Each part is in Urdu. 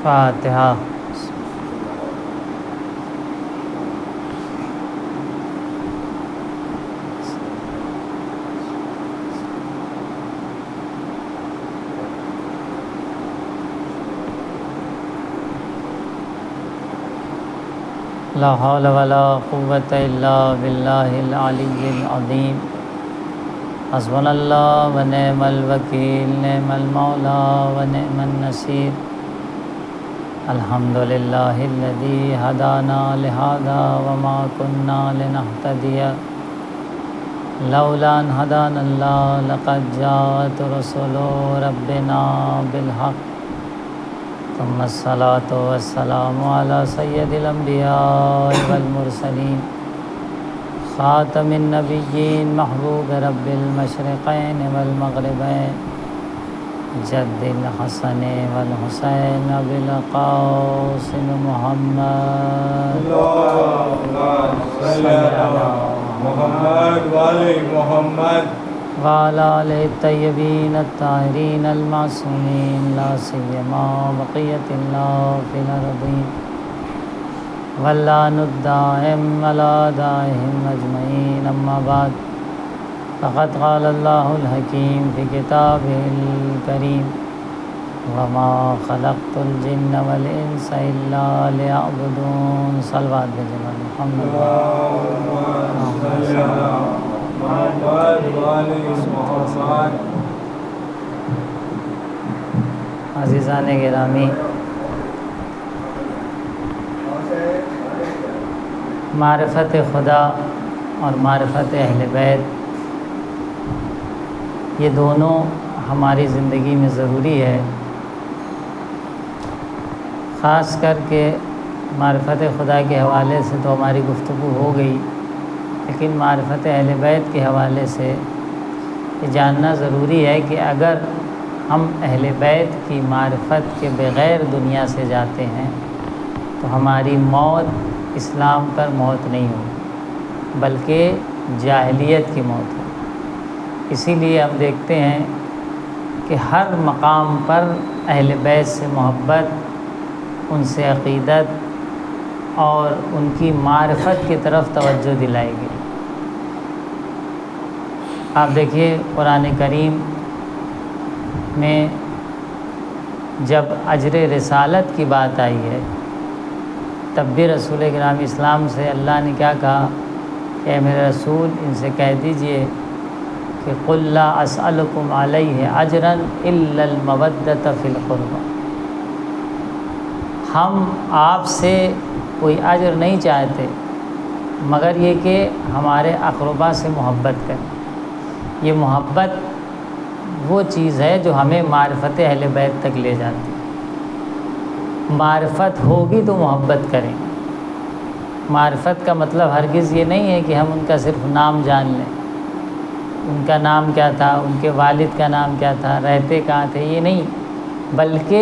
فاتحہ۔ لا حول ولا قوة الا باللہ العلی العظیم۔ حسبنا اللہ و نعم الوکیل، نعم المولا و نعم النصیر۔ الحمدللہ الذی ہدانا لہذا وما کنا لنہتدی لولا ان ہدانا اللہ لقد جاءت رسل ربنا بالحق۔ ثم الصلاة والسلام على سید الانبیاء والمرسلین، خاتم النبیین، محبوب رب المشرقین والمغربین، جد الحسن والحسین بالقاسم محمد صلی اللہ محمد والے محمد وعلى آل الطیبین الطاہرین المعصومین، لا سیما بقیۃ اللہ فی الارضین واللعن الدائم علی دائہم اجمعین۔ اما بعد، فقد قال اللہ الحکیم فی کتابہ الکریم، وما خلقت الجن والانس الا لیعبدون۔ صلوات بجلال محمد محمد والے محمد۔ عزیزان گرامی، معرفت خدا اور معرفت اہل بیت، یہ دونوں ہماری زندگی میں ضروری ہے۔ خاص کر کے معرفت خدا کے حوالے سے تو ہماری گفتگو ہو گئی، لیکن معرفت اہل بیت کے حوالے سے یہ جاننا ضروری ہے کہ اگر ہم اہل بیت کی معرفت کے بغیر دنیا سے جاتے ہیں تو ہماری موت اسلام پر موت نہیں ہوگی، بلکہ جاہلیت کی موت ہوگی۔ اسی لیے ہم دیکھتے ہیں کہ ہر مقام پر اہل بیت سے محبت، ان سے عقیدت اور ان کی معرفت کی طرف توجہ دلائی گئی۔ آپ دیکھیے قرآن کریم میں جب اجر رسالت کی بات آئی ہے، تب بھی رسول کرام اسلام سے اللہ نے کیا کہا کہ اے میرے رسول، ان سے کہہ دیجئے کہ قل لا اسألکم علیہ اجرا الا المودۃ فی القربى، ہم آپ سے کوئی اجر نہیں چاہتے مگر یہ کہ ہمارے اقربا سے محبت کریں۔ یہ محبت وہ چیز ہے جو ہمیں معرفت اہل بیت تک لے جاتی ہے۔ معرفت ہوگی تو محبت کریں۔ معرفت کا مطلب ہرگز یہ نہیں ہے کہ ہم ان کا صرف نام جان لیں، ان کا نام کیا تھا، ان کے والد کا نام کیا تھا، رہتے کہاں تھے، یہ نہیں، بلکہ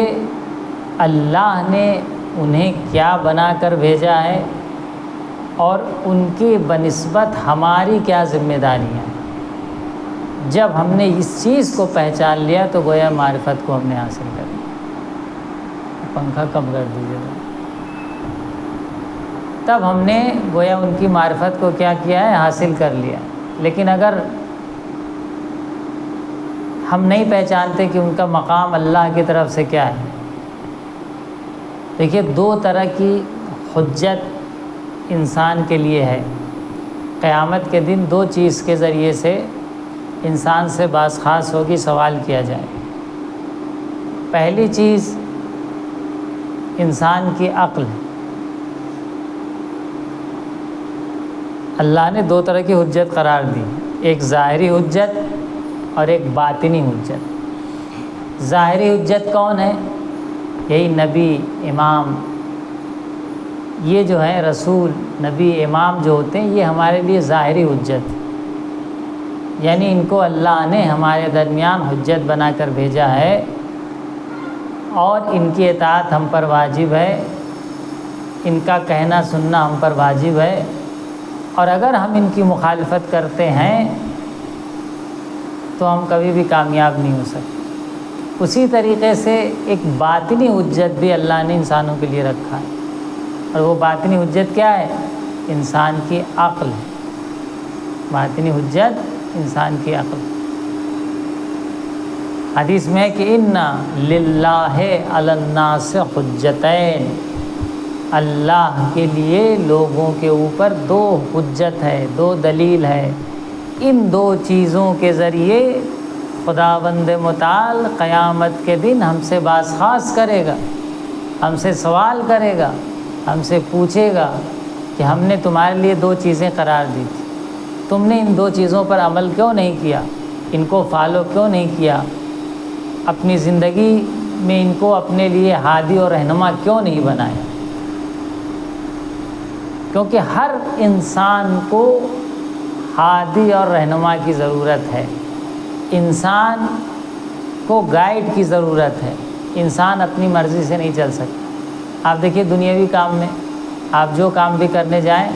اللہ نے انہیں کیا بنا کر بھیجا ہے اور ان کی بنسبت ہماری کیا ذمہ داریاں ہیں۔ جب ہم نے اس چیز کو پہچان لیا تو گویا معرفت کو ہم نے حاصل کر لیا۔ پنکھا کم کر دیجیے گا۔ تب ہم نے گویا ان کی معرفت کو کیا کیا ہے، حاصل کر لیا۔ لیکن اگر ہم نہیں پہچانتے کہ ان کا مقام اللہ کی طرف سے کیا ہے، دیکھیے دو طرح کی حجت انسان کے لیے ہے۔ قیامت کے دن دو چیز کے ذریعے سے انسان سے بعض خاص ہوگی، سوال کیا جائے۔ پہلی چیز انسان کی عقل۔ اللہ نے دو طرح کی حجت قرار دی، ایک ظاہری حجت اور ایک باطنی حجت۔ ظاہری حجت کون ہے؟ یہی نبی، امام، یہ جو ہے رسول، نبی، امام جو ہوتے ہیں، یہ ہمارے لیے ظاہری حجت، یعنی ان کو اللہ نے ہمارے درمیان حجت بنا کر بھیجا ہے اور ان کی اطاعت ہم پر واجب ہے، ان کا کہنا سننا ہم پر واجب ہے، اور اگر ہم ان کی مخالفت کرتے ہیں تو ہم کبھی بھی کامیاب نہیں ہو سکتے۔ اسی طریقے سے ایک باطنی حجت بھی اللہ نے انسانوں کے لیے رکھا ہے، اور وہ باطنی حجت کیا ہے؟ انسان کی عقل ہے۔ باطنی حجت انسان کی عقل۔ حدیث میں ہے کہ ان للہ علی الناس حجتین، اللہ کے لیے لوگوں کے اوپر دو حجت ہے، دو دلیل ہے۔ ان دو چیزوں کے ذریعے خداوند متعال قیامت کے دن ہم سے باز خاص کرے گا، ہم سے سوال کرے گا، ہم سے پوچھے گا کہ ہم نے تمہارے لیے دو چیزیں قرار دی تھی، تم نے ان دو چیزوں پر عمل کیوں نہیں کیا، ان کو فالو کیوں نہیں کیا، اپنی زندگی میں ان کو اپنے لیے ہادی اور رہنما کیوں نہیں بنایا؟ کیونکہ ہر انسان کو ہادی اور رہنما کی ضرورت ہے، انسان کو گائیڈ کی ضرورت ہے، انسان اپنی مرضی سے نہیں چل سکتا۔ آپ دیکھیے دنیاوی کام میں آپ جو کام بھی کرنے جائیں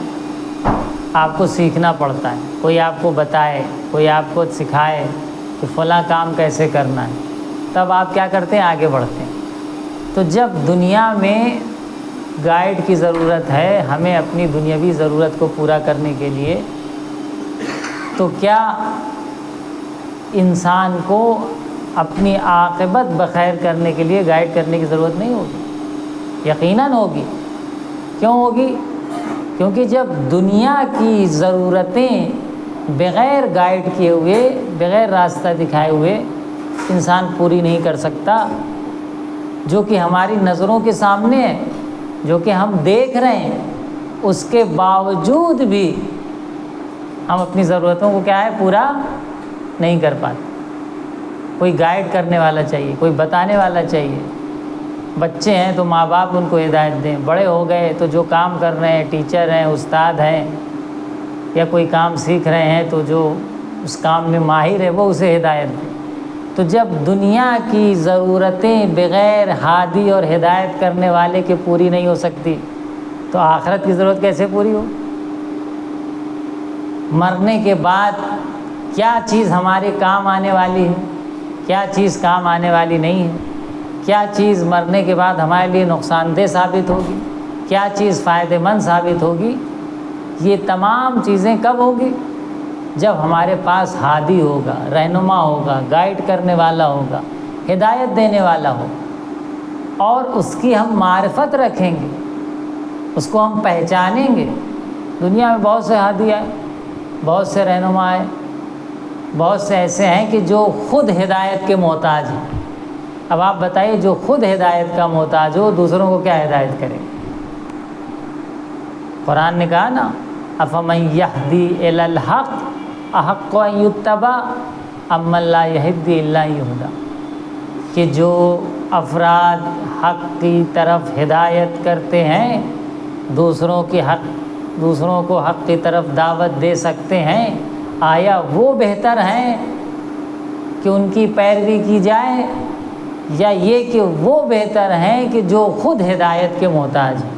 آپ کو سیکھنا پڑتا ہے، کوئی آپ کو بتائے، کوئی آپ کو سکھائے کہ فلاں کام کیسے کرنا ہے، تب آپ کیا کرتے ہیں؟ آگے بڑھتے ہیں۔ تو جب دنیا میں گائیڈ کی ضرورت ہے ہمیں اپنی دنیاوی ضرورت کو پورا کرنے کے لیے، تو کیا انسان کو اپنی عاقبت بخیر کرنے کے لیے گائیڈ کرنے کی ضرورت نہیں ہوگی؟ یقیناً ہوگی۔ کیوں ہوگی؟ کیونکہ جب دنیا کی ضرورتیں بغیر گائیڈ کیے ہوئے، بغیر راستہ دکھائے ہوئے انسان پوری نہیں کر سکتا، جو کہ ہماری نظروں کے سامنے ہے، جو کہ ہم دیکھ رہے ہیں، اس کے باوجود بھی ہم اپنی ضرورتوں کو کیا ہے؟ پورا نہیں کر پاتے۔ کوئی گائیڈ کرنے والا چاہیے، کوئی بتانے والا چاہیے۔ بچے ہیں تو ماں باپ ان کو ہدایت دیں، بڑے ہو گئے تو جو کام کر رہے ہیں، ٹیچر ہیں، استاد ہیں، یا کوئی کام سیکھ رہے ہیں تو جو اس کام میں ماہر ہے وہ اسے ہدایت دیں۔ تو جب دنیا کی ضرورتیں بغیر ہادی اور ہدایت کرنے والے کے پوری نہیں ہو سکتی تو آخرت کی ضرورت کیسے پوری ہو؟ مرنے کے بعد کیا چیز ہمارے کام آنے والی ہے، کیا چیز کام آنے والی نہیں ہے، کیا چیز مرنے کے بعد ہمارے لیے نقصان دہ ثابت ہوگی، کیا چیز فائدہ مند ثابت ہوگی، یہ تمام چیزیں کب ہوگی؟ جب ہمارے پاس ہادی ہوگا، رہنما ہوگا، گائیڈ کرنے والا ہوگا، ہدایت دینے والا ہو، اور اس کی ہم معرفت رکھیں گے، اس کو ہم پہچانیں گے۔ دنیا میں بہت سے ہادی آئے، بہت سے رہنما آئے، بہت سے ایسے ہیں کہ جو خود ہدایت کے محتاج ہیں۔ اب آپ بتائیے جو خود ہدایت کا محتاج ہو دوسروں کو کیا ہدایت کرے؟ قرآن نے کہا نا افمن یہدی الی الحق احق ان یتبع امن لا یہدی الا یہدی، کہ جو افراد حق کی طرف ہدایت کرتے ہیں، دوسروں کو حق کی طرف دعوت دے سکتے ہیں، آیا وہ بہتر ہیں کہ ان کی پیروی کی جائے، یا یہ کہ وہ بہتر ہیں کہ جو خود ہدایت کے محتاج ہیں؟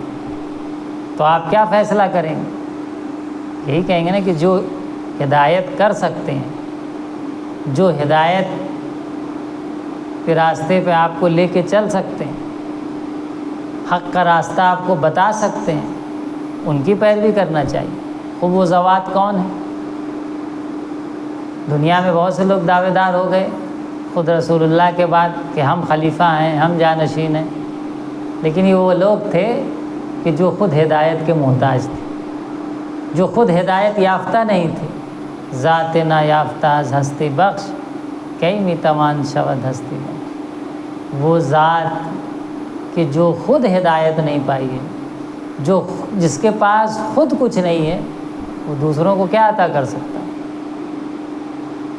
تو آپ کیا فیصلہ کریں گے؟ یہی کہیں گے نا کہ جو ہدایت کر سکتے ہیں، جو ہدایت کے راستے پہ آپ کو لے کے چل سکتے ہیں، حق کا راستہ آپ کو بتا سکتے ہیں، ان کی پیروی کرنا چاہیے۔ خوب وہ ذوات کون ہیں؟ دنیا میں بہت سے لوگ دعوے دار ہو گئے خود رسول اللہ کے بعد کہ ہم خلیفہ ہیں، ہم جانشین ہیں، لیکن یہ وہ لوگ تھے کہ جو خود ہدایت کے محتاج تھے، جو خود ہدایت یافتہ نہیں تھے۔ ذات نا یافتہ از ہستی بخش، کئی می توان شود ہستی بخش۔ وہ ذات کہ جو خود ہدایت نہیں پائی ہے، جس کے پاس خود کچھ نہیں ہے، وہ دوسروں کو کیا عطا کر سکتا ہے؟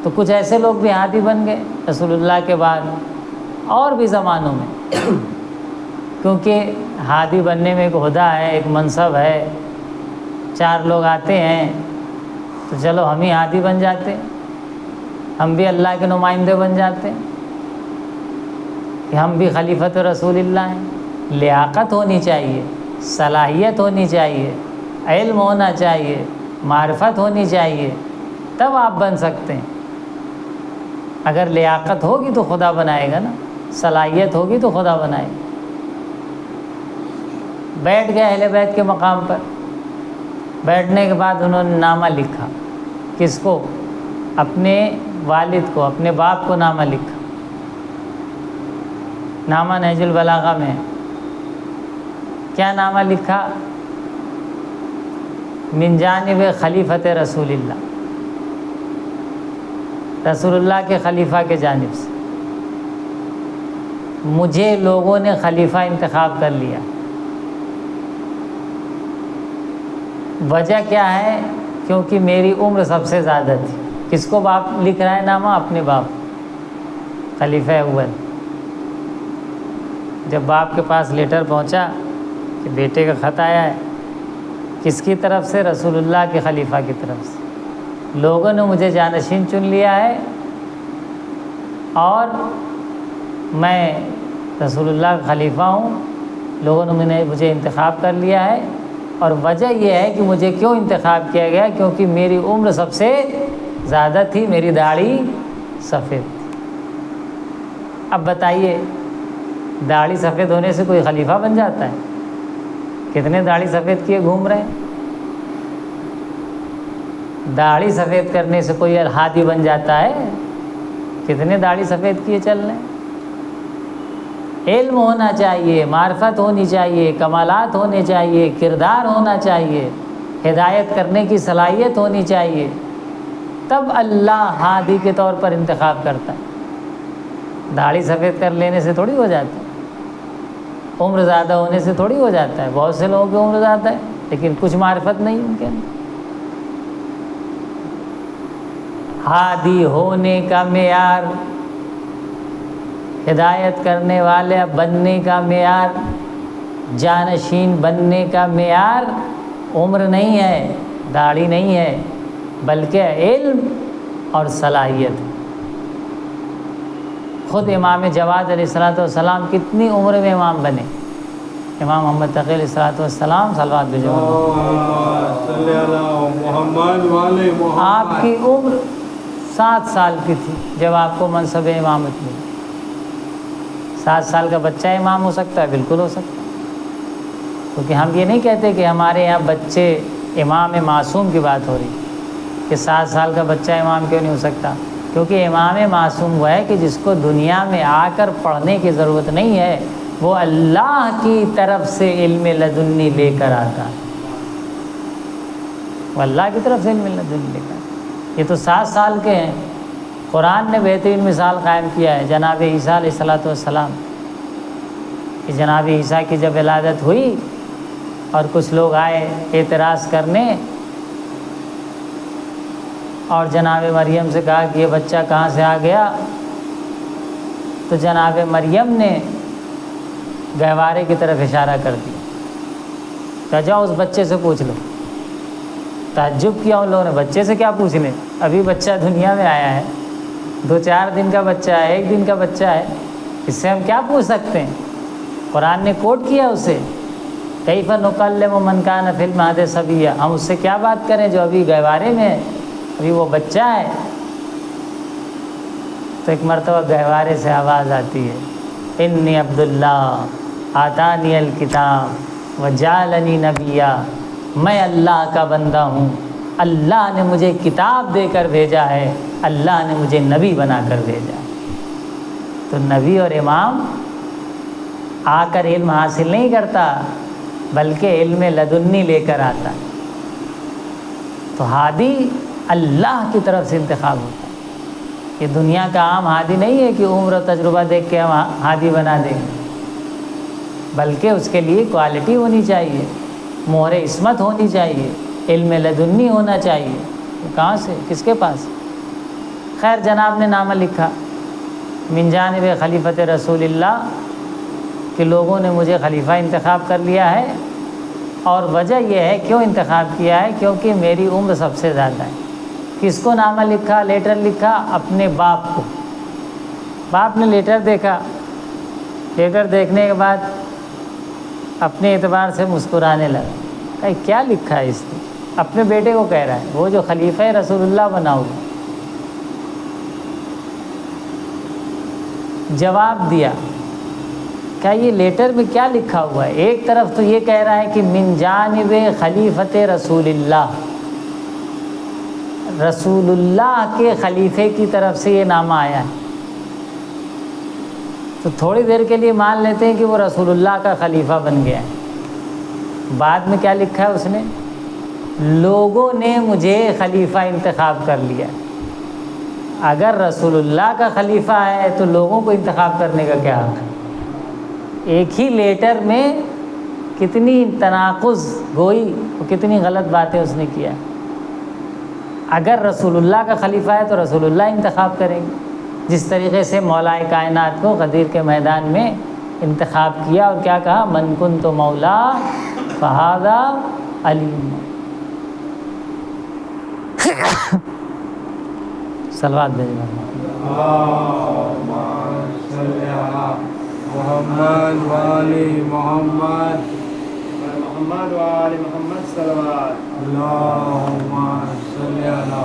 تو کچھ ایسے لوگ بھی ہادی بن گئے رسول اللہ کے بعد اور بھی زمانوں میں، کیونکہ ہادی بننے میں ایک عہدہ ہے، ایک منصب ہے۔ چار لوگ آتے ہیں تو چلو ہم ہی ہادی بن جاتے، ہم بھی اللہ کے نمائندے بن جاتے کہ ہم بھی خلیفۃ رسول اللہ ہیں۔ لیاقت ہونی چاہیے، صلاحیت ہونی چاہیے، علم ہونا چاہیے، معرفت ہونی چاہیے، تب آپ بن سکتے ہیں۔ اگر لیاقت ہوگی تو خدا بنائے گا نا۔ صلاحیت ہوگی تو خدا بنائے. بیٹھ گئے اہل بیت کے مقام پر. بیٹھنے کے بعد انہوں نے نامہ لکھا. کس کو؟ اپنے والد کو، اپنے باپ کو نامہ لکھا. نامہ نہج البلاغہ میں کیا نامہ لکھا؟ من جانب خلیفۃ رسول اللہ، رسول اللہ کے خلیفہ کے جانب سے مجھے لوگوں نے خلیفہ انتخاب کر لیا. وجہ کیا ہے؟ کیونکہ میری عمر سب سے زیادہ تھی. کس کو باپ لکھ رہا ہے نامہ؟ اپنے باپ، خلیفہ اول. جب باپ کے پاس لیٹر پہنچا کہ بیٹے کا خط آیا ہے، کس کی طرف سے؟ رسول اللہ کے خلیفہ کی طرف سے. لوگوں نے مجھے جانشین چن لیا ہے اور میں رسول اللہ کا خلیفہ ہوں. لوگوں نے مجھے انتخاب کر لیا ہے، اور وجہ یہ ہے کہ مجھے کیوں انتخاب کیا گیا؟ کیونکہ میری عمر سب سے زیادہ تھی، میری داڑھی سفید تھی. اب بتائیے، داڑھی سفید ہونے سے کوئی خلیفہ بن جاتا ہے؟ کتنے داڑھی سفید کیے گھوم رہے ہیں؟ داڑھی سفید کرنے سے کوئی ہادی بن جاتا ہے؟ کتنے داڑھی سفید کیے چل رہے ہیں؟ علم ہونا چاہیے، معرفت ہونی چاہیے، کمالات ہونے چاہیے، کردار ہونا چاہیے، ہدایت کرنے کی صلاحیت ہونی چاہیے، تب اللہ ہادی کے طور پر انتخاب کرتا ہے. داڑھی سفید کر لینے سے تھوڑی ہو جاتا ہے، عمر زیادہ ہونے سے تھوڑی ہو جاتا ہے. بہت سے لوگوں کی عمر زیادہ ہے لیکن کچھ معرفت نہیں ان کے اندر. ہادی ہونے کا معیار، ہدایت کرنے والے بننے کا معیار، جانشین بننے کا معیار عمر نہیں ہے، داڑھی نہیں ہے، بلکہ علم اور صلاحیت. خود امام جواد علیہ السلام کتنی عمر میں امام بنے؟ امام محمد تقی علیہ السلام صلوات بھیجو. آپ کی عمر 7 سال کی تھی جب آپ کو منصب امامت ملی. 7 سال کا بچہ امام ہو سکتا ہے؟ بالکل ہو سکتا ہے. کیونکہ ہم یہ نہیں کہتے کہ ہمارے یہاں بچے امام معصوم کی بات ہو رہی کہ 7 سال کا بچہ امام کیوں نہیں ہو سکتا. کیونکہ امام معصوم وہ ہے کہ جس کو دنیا میں آ کر پڑھنے کی ضرورت نہیں ہے، وہ اللہ کی طرف سے علم لدنی لے کر آتا ہے. وہ اللہ کی طرف سے علم لدنی لے کر. یہ تو 7 سال کے ہیں. قرآن نے بہترین مثال قائم کیا ہے جناب عیسیٰ علیہ السلام کہ جناب عیسیٰ کی جب ولادت ہوئی اور کچھ لوگ آئے اعتراض کرنے اور جناب مریم سے کہا کہ یہ بچہ کہاں سے آ گیا، تو جناب مریم نے گہوارے کی طرف اشارہ کر دیا کہ جاؤ اس بچے سے پوچھ لو. تعجب کیا ان لوگوں نے، بچے سے کیا پوچھنے؟ ابھی بچہ دنیا میں آیا ہے، 2-4 دن کا بچہ ہے، 1 دن کا بچہ ہے، اس سے ہم کیا پوچھ سکتے ہیں؟ قرآن نے کوٹ کیا اسے، کیف نکلم من کان فی المہد صبیا. ہم اس سے کیا بات کریں جو ابھی گہوارے میں ہے، ابھی وہ بچہ ہے. تو ایک مرتبہ گہوارے سے آواز آتی ہے، انی عبداللہ آتانی الکتاب وجعلنی نبیا. میں اللہ کا بندہ ہوں، اللہ نے مجھے کتاب دے کر بھیجا ہے، اللہ نے مجھے نبی بنا کر بھیجا. تو نبی اور امام آ کر علم حاصل نہیں کرتا بلکہ علم لدنی لے کر آتا. تو ہادی اللہ کی طرف سے انتخاب ہوتا ہے. یہ دنیا کا عام ہادی نہیں ہے کہ عمر و تجربہ دیکھ کے ہم ہادی بنا دیں گے، بلکہ اس کے لیے کوالٹی ہونی چاہیے، مہر عصمت ہونی چاہیے، علم لدنی ہونا چاہیے. کہاں سے؟ کس کے پاس؟ خیر جناب نے نامہ لکھا من جانب خلیفۃ رسول اللہ کہ لوگوں نے مجھے خلیفہ انتخاب کر لیا ہے، اور وجہ یہ ہے کیوں انتخاب کیا ہے؟ کیونکہ میری عمر سب سے زیادہ ہے. کس کو نامہ لکھا، لیٹر لکھا؟ اپنے باپ کو. باپ نے لیٹر دیکھا، لیٹر دیکھنے کے بعد اپنے اعتبار سے مسکرانے لگا. کہ کیا لکھا ہے اس نے؟ اپنے بیٹے کو کہہ رہا ہے، وہ جو خلیفہ رسول اللہ بنا ہوا. جواب دیا کیا یہ لیٹر میں کیا لکھا ہوا ہے؟ ایک طرف تو یہ کہہ رہا ہے کہ من جانب خلیفت رسول اللہ، رسول اللہ کے خلیفے کی طرف سے یہ نامہ آیا ہے، تو تھوڑی دیر کے لیے مان لیتے ہیں کہ وہ رسول اللہ کا خلیفہ بن گیا ہے۔ بعد میں کیا لکھا ہے اس نے؟ لوگوں نے مجھے خلیفہ انتخاب کر لیا۔ اگر رسول اللہ کا خلیفہ ہے تو لوگوں کو انتخاب کرنے کا کیا حق ہے؟ ایک ہی لیٹر میں کتنی تناقض گوئی اور کتنی غلط باتیں اس نے کیا۔ اگر رسول اللہ کا خلیفہ ہے تو رسول اللہ انتخاب کریں گے، جس طریقے سے مولائے کائنات کو غدیر کے میدان میں انتخاب کیا اور کیا کہا؟ من کنت مولا فہذا علی۔ صلوات بھیجنا محمد والی محمد محمد والی محمد صلوات اللہم صلی علی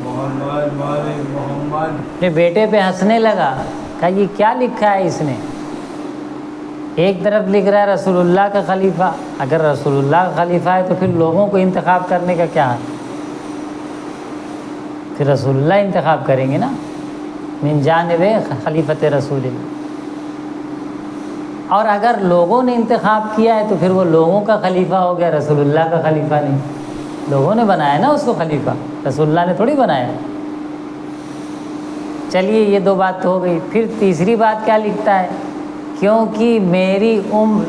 محمد والی محمد۔ اپنے بیٹے پہ ہنسنے لگا، کہا یہ کیا لکھا ہے اس نے؟ ایک طرف لکھ رہا ہے رسول اللہ کا خلیفہ، اگر رسول اللہ کا خلیفہ ہے تو پھر لوگوں کو انتخاب کرنے کا کیا ہے؟ پھر رسول اللہ انتخاب کریں گے نا، من جانب خلیفت رسول اللہ۔ اور اگر لوگوں نے انتخاب کیا ہے تو پھر وہ لوگوں کا خلیفہ ہو گیا، رسول اللہ کا خلیفہ نہیں۔ لوگوں نے بنایا نا اس کو خلیفہ، رسول اللہ نے تھوڑی بنایا۔ چلیے یہ دو بات تو ہو گئی۔ پھر تیسری بات کیا لکھتا ہے؟ کیونکہ میری عمر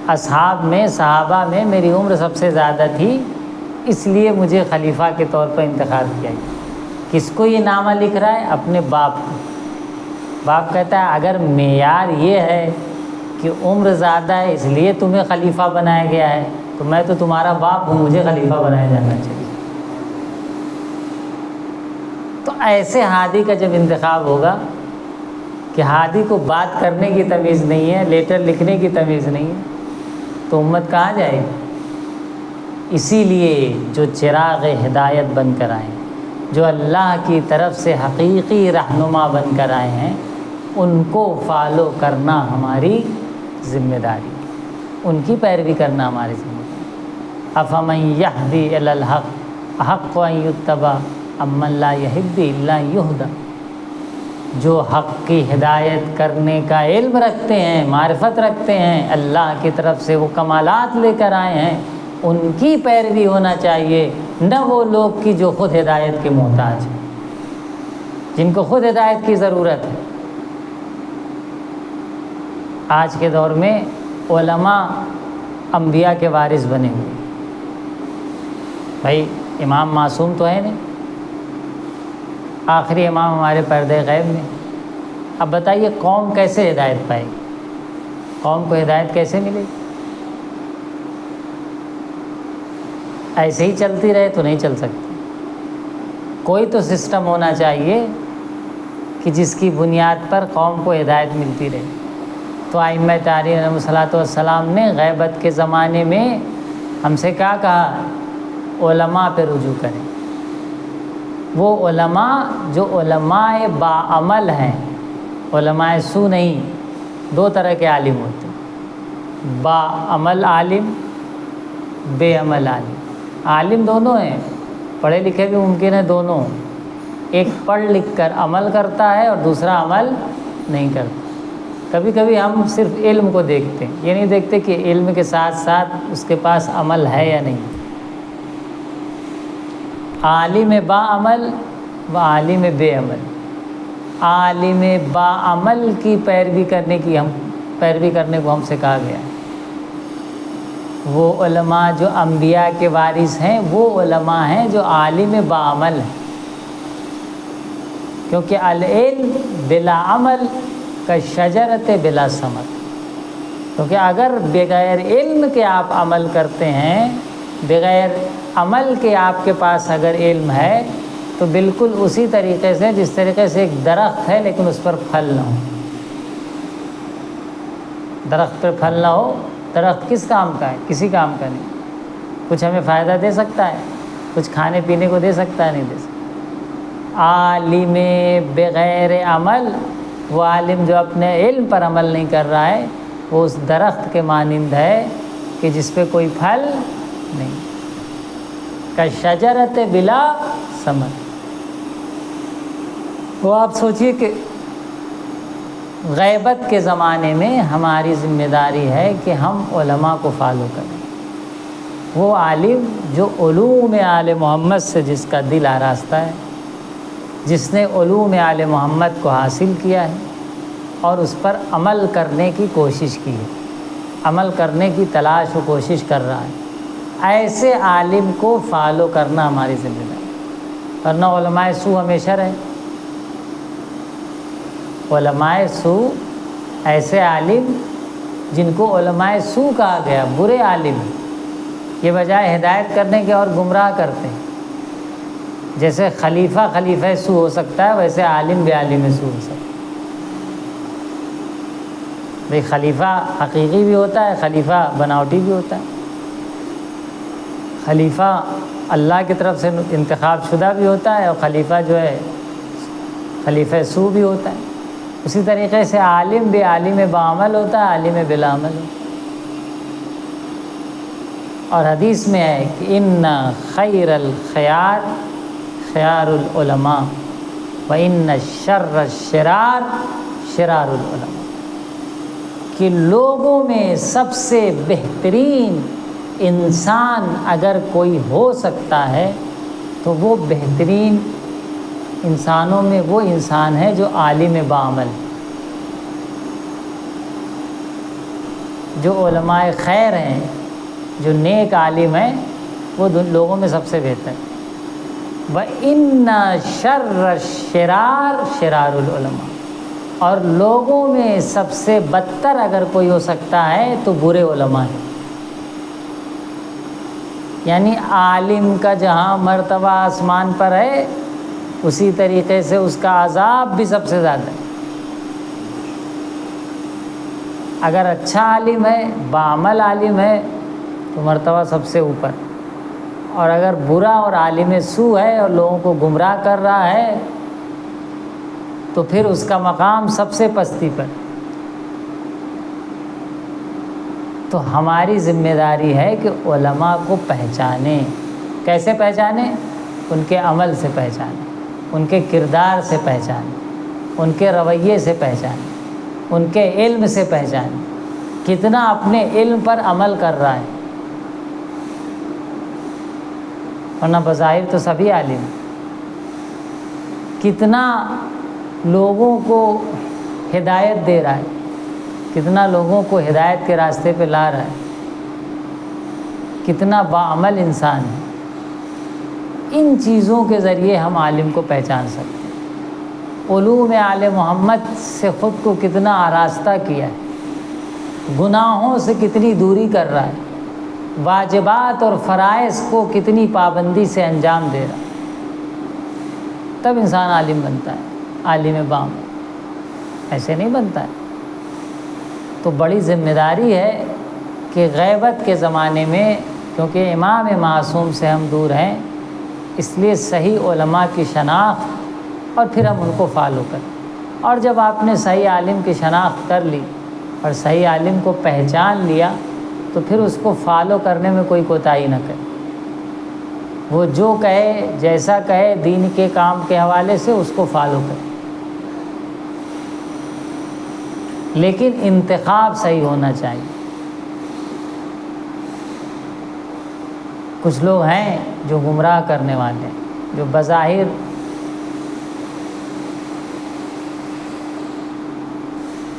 اصحاب میں، صحابہ میں میری عمر سب سے زیادہ تھی، اس لیے مجھے خلیفہ کے طور پر انتخاب کیا گیا۔ کس کو یہ نامہ لکھ رہا ہے؟ اپنے باپ کو۔ باپ کہتا ہے اگر معیار یہ ہے کہ عمر زیادہ ہے اس لیے تمہیں خلیفہ بنایا گیا ہے تو میں تو تمہارا باپ ہوں، مجھے خلیفہ بنایا جانا چاہیے۔ تو ایسے ہادی کا جب انتخاب ہوگا کہ ہادی کو بات کرنے کی تمیز نہیں ہے، لیٹر لکھنے کی تمیز نہیں ہے، تو امت کہاں جائے گی؟ اسی لیے جو چراغ ہدایت بن کر آئے ہیں، جو اللہ کی طرف سے حقیقی رہنما بن کر آئے ہیں، ان کو فالو کرنا ہماری ذمہ داری، ان کی پیروی کرنا ہماری ذمہ داری۔ افمن یہدی الی الحق احق ان یتبع امن لا یہدی الا یہدی۔ جو حق کی ہدایت کرنے کا علم رکھتے ہیں، معرفت رکھتے ہیں، اللہ کی طرف سے وہ کمالات لے کر آئے ہیں، ان کی پیروی ہونا چاہیے، نہ وہ لوگ کی جو خود ہدایت کے محتاج ہیں، جن کو خود ہدایت کی ضرورت ہے۔ آج کے دور میں علماء انبیاء کے وارث بنے ہوئے۔ بھائی امام معصوم تو ہے نہیں، آخری امام ہمارے پردے غیب میں۔ اب بتائیے قوم کیسے ہدایت پائے گی؟ قوم کو ہدایت کیسے ملے گی؟ ایسے ہی چلتی رہے تو نہیں چل سکتی۔ کوئی تو سسٹم ہونا چاہیے کہ جس کی بنیاد پر قوم کو ہدایت ملتی رہے۔ تو ائمہ تاریخ علیہ الصلوۃ والسلام نے غیبت کے زمانے میں ہم سے کیا کہا؟ علماء پہ رجوع کریں۔ وہ علماء جو علماء باعمل ہیں، علماء سو نہیں۔ دو طرح کے عالم ہوتے ہیں، باعمل عالم، بے عمل عالم۔ عالم دونوں ہیں، پڑھے لکھے بھی ممکن ہے دونوں۔ ایک پڑھ لکھ کر عمل کرتا ہے اور دوسرا عمل نہیں کرتا۔ کبھی کبھی ہم صرف علم کو دیکھتے ہیں، یہ نہیں دیکھتے کہ علم کے ساتھ ساتھ اس کے پاس عمل ہے یا نہیں۔ عالم باعمل و عالم بے عمل۔ عالم باعمل کی پیروی کرنے کو ہم سے کہا گیا ہے۔ وہ علماء جو انبیاء کے وارث ہیں وہ علماء ہیں جو عالم باعمل ہیں، کیونکہ العلم بلا عمل کالشجرۃ بلا ثمر۔ کیونکہ اگر بغیر علم کے آپ عمل کرتے ہیں، بغیر عمل کے آپ کے پاس اگر علم ہے تو بالکل اسی طریقے سے جس طریقے سے ایک درخت ہے لیکن اس پر پھل نہ ہو۔ درخت پر پھل نہ ہو، درخت کس کام کا ہے؟ کسی کام کا نہیں۔ کچھ ہمیں فائدہ دے سکتا ہے، کچھ کھانے پینے کو دے سکتا ہے؟ نہیں دے سکتا۔ عالم بغیر عمل وہ عالم جو اپنے علم پر عمل نہیں کر رہا ہے وہ اس درخت کے مانند ہے کہ جس پہ کوئی پھل نہیں، کالشجرۃ بلا ثمر۔ وہ آپ سوچئے کہ غیبت کے زمانے میں ہماری ذمہ داری ہے کہ ہم علماء کو فالو کریں۔ وہ عالم جو علوم آل محمد سے جس کا دل آراستہ ہے، جس نے علوم آل محمد کو حاصل کیا ہے اور اس پر عمل کرنے کی کوشش کی ہے، عمل کرنے کی تلاش و کوشش کر رہا ہے، ایسے عالم کو فالو کرنا ہماری ذمہ داری ہے۔ ورنہ علماء سو ہمیشہ رہے۔ علماء سو ایسے عالم جن کو علماء سو کہا گیا، برے عالم، یہ بجائے ہدایت کرنے کے اور گمراہ کرتے ہیں۔ جیسے خلیفہ سو ہو سکتا ہے، ویسے عالم بھی عالم سو ہو سکتا ہے۔ بھئی خلیفہ حقیقی بھی ہوتا ہے، خلیفہ بناوٹی بھی ہوتا ہے، خلیفہ اللہ کی طرف سے انتخاب شدہ بھی ہوتا ہے، اور خلیفہ جو ہے خلیفہ سو بھی ہوتا ہے۔ اسی طریقے سے عالم بھی عالم بعمل ہوتا ہے، عالم بلا عمل ہوتا ہے۔ اور حدیث میں ہے کہ ان خیر الخیار خیار العلماء و ان شر الشرار شرار العلماء، کہ لوگوں میں سب سے بہترین انسان اگر کوئی ہو سکتا ہے تو وہ بہترین انسانوں میں وہ انسان ہے جو عالم بعمل، جو علماء خیر ہیں، جو نیک عالم ہیں، وہ لوگوں میں سب سے بہتر۔ وَإِنَّ شَرَّ الشِّرَارِ شِرَارُ الْعُلَمَاءِ، اور لوگوں میں سب سے بدتر اگر کوئی ہو سکتا ہے تو برے علماء ہیں۔ یعنی عالم کا جہاں مرتبہ آسمان پر ہے، اسی طریقے سے اس کا عذاب بھی سب سے زیادہ ہے۔ اگر اچھا عالم ہے، بعمل عالم ہے تو مرتبہ سب سے اوپر، اور اگر برا اور عالم سو ہے اور لوگوں کو گمراہ کر رہا ہے تو پھر اس کا مقام سب سے پستی پر۔ تو ہماری ذمہ داری ہے کہ علماء کو پہچانیں۔ کیسے پہچانیں؟ ان کے عمل سے پہچانیں، ان کے کردار سے پہچانیں، ان کے رویے سے پہچانیں، ان کے علم سے پہچانیں، کتنا اپنے علم پر عمل کر رہا ہے۔ ورنہ بظاہر تو سبھی عالم، کتنا لوگوں کو ہدایت دے رہا ہے، کتنا لوگوں کو ہدایت کے راستے پہ لا رہا ہے، کتنا باعمل انسان ہے۔ ان چیزوں کے ذریعے ہم عالم کو پہچان سکتے ہیں۔ علوم آل محمد سے خود کو کتنا آراستہ کیا ہے، گناہوں سے کتنی دوری کر رہا ہے، واجبات اور فرائض کو کتنی پابندی سے انجام دے رہا ہے، تب انسان عالم بنتا ہے، عالم بعمل، ایسے نہیں بنتا ہے۔ تو بڑی ذمہ داری ہے کہ غیبت کے زمانے میں، کیونکہ امام معصوم سے ہم دور ہیں، اس لیے صحیح علماء کی شناخت اور پھر ہم ان کو فالو کریں۔ اور جب آپ نے صحیح عالم کی شناخت کر لی اور صحیح عالم کو پہچان لیا تو پھر اس کو فالو کرنے میں کوئی کوتاہی نہ کرے۔ وہ جو کہے، جیسا کہے دین کے کام کے حوالے سے، اس کو فالو کرے، لیکن انتخاب صحیح ہونا چاہیے۔ کچھ لوگ ہیں جو گمراہ کرنے والے ہیں، جو بظاہر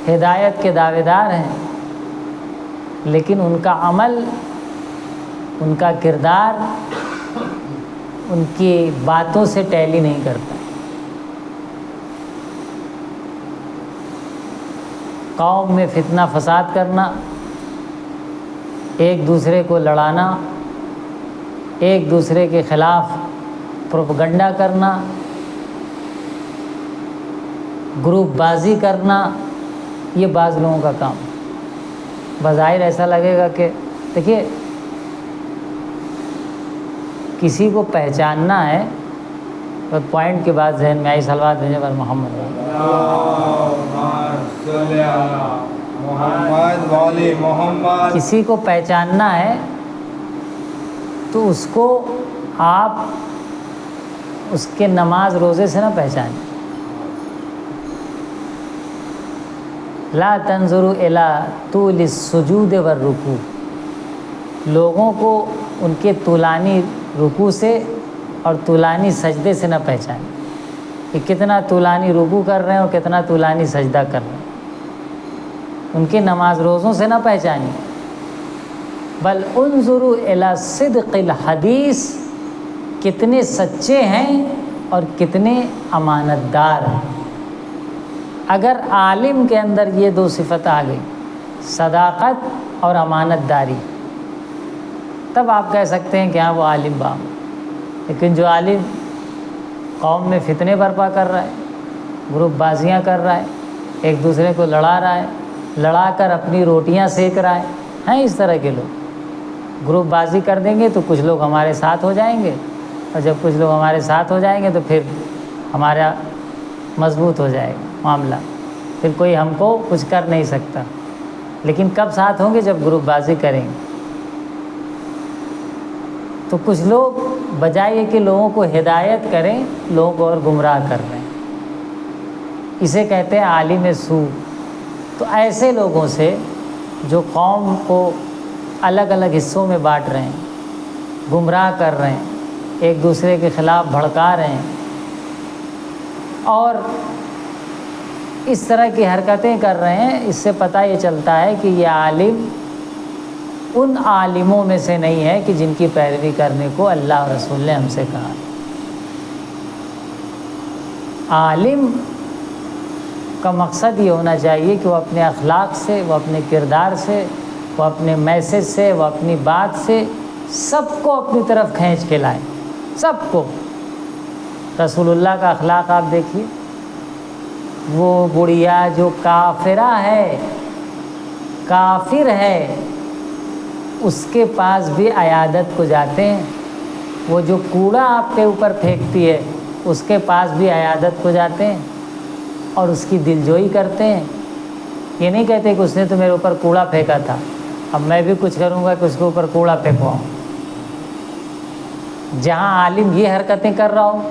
ہدایت کے دعوے دار ہیں، لیکن ان کا عمل، ان کا کردار ان کی باتوں سے ٹیلی نہیں کرتا۔ قوم میں فتنہ فساد کرنا، ایک دوسرے کو لڑانا، ایک دوسرے کے خلاف پروپیگنڈا کرنا، گروپ بازی کرنا، یہ بعض لوگوں کا کام۔ بظاہر ایسا لگے گا کہ دیکھیے کسی کو پہچاننا ہے تو پوائنٹ کے بعد ذہن میں آئی صلوات بھیجیں پر محمد۔ صلی علی محمد والے محمد. کسی کو پہچاننا ہے تو اس کو آپ اس کے نماز روزے سے نہ پہچانیں. لا تنظروا الی طول السجود والرکوع. لوگوں کو ان کے طولانی رکوع سے اور طولانی سجدے سے نہ پہچانیں کہ کتنا طولانی رکوع کر رہے ہیں اور کتنا طولانی سجدہ کر رہے ہیں. ان کے نماز روزوں سے نہ پہچانیں. بل انظروا الی صدق الحدیث. کتنے سچے ہیں اور کتنے امانت دار ہیں. اگر عالم کے اندر یہ دو صفت آ گئی، صداقت اور امانت داری، تب آپ کہہ سکتے ہیں کہ ہاں وہ عالم بام. لیکن جو عالم قوم میں فتنے برپا کر رہا ہے، گروپ بازیاں کر رہا ہے، ایک دوسرے کو لڑا رہا ہے، لڑا کر اپنی روٹیاں سیک رہا ہے، ہیں اس طرح کے لوگ. گروپ بازی کر دیں گے تو کچھ لوگ ہمارے ساتھ ہو جائیں گے، اور جب کچھ لوگ ہمارے ساتھ ہو جائیں گے تو پھر ہمارا مضبوط ہو جائے گا معاملہ، پھر کوئی ہم کو کچھ کر نہیں سکتا. لیکن کب ساتھ ہوں گے؟ جب گروپ بازی کریں گے. تو کچھ لوگ بجائے کہ لوگوں کو ہدایت کریں، لوگوں کو اور گمراہ کر رہے ہیں. اسے کہتے ہیں عالم سو. تو ایسے لوگوں سے جو قوم کو الگ الگ حصوں میں بانٹ رہے ہیں، گمراہ کر رہے ہیں، ایک دوسرے کے خلاف بھڑکا رہے ہیں اور اس طرح کی حرکتیں کر رہے ہیں، اس سے پتہ یہ چلتا ہے کہ یہ عالم ان عالموں میں سے نہیں ہے کہ جن کی پیروی کرنے کو اللہ اور رسول نے ہم سے کہا. عالم کا مقصد یہ ہونا چاہیے کہ وہ اپنے اخلاق سے، وہ اپنے کردار سے، وہ اپنے میسج سے، وہ اپنی بات سے سب کو اپنی طرف کھینچ کے لائیں. سب کو. رسول اللہ کا اخلاق آپ دیکھیے. وہ بڑھیا جو کافرہ ہے، کافر ہے، اس کے پاس بھی عیادت کو جاتے ہیں. وہ جو کوڑا آپ کے اوپر پھینکتی ہے، اس کے پاس بھی عیادت کو جاتے ہیں اور اس کی دلجوئی کرتے ہیں. یہ نہیں کہتے کہ اس نے تو میرے اوپر کوڑا پھینکا تھا، اب میں بھی کچھ کروں گا کہ اس کے اوپر کوڑا پھینکواؤں. جہاں عالم یہ حرکتیں کر رہا ہو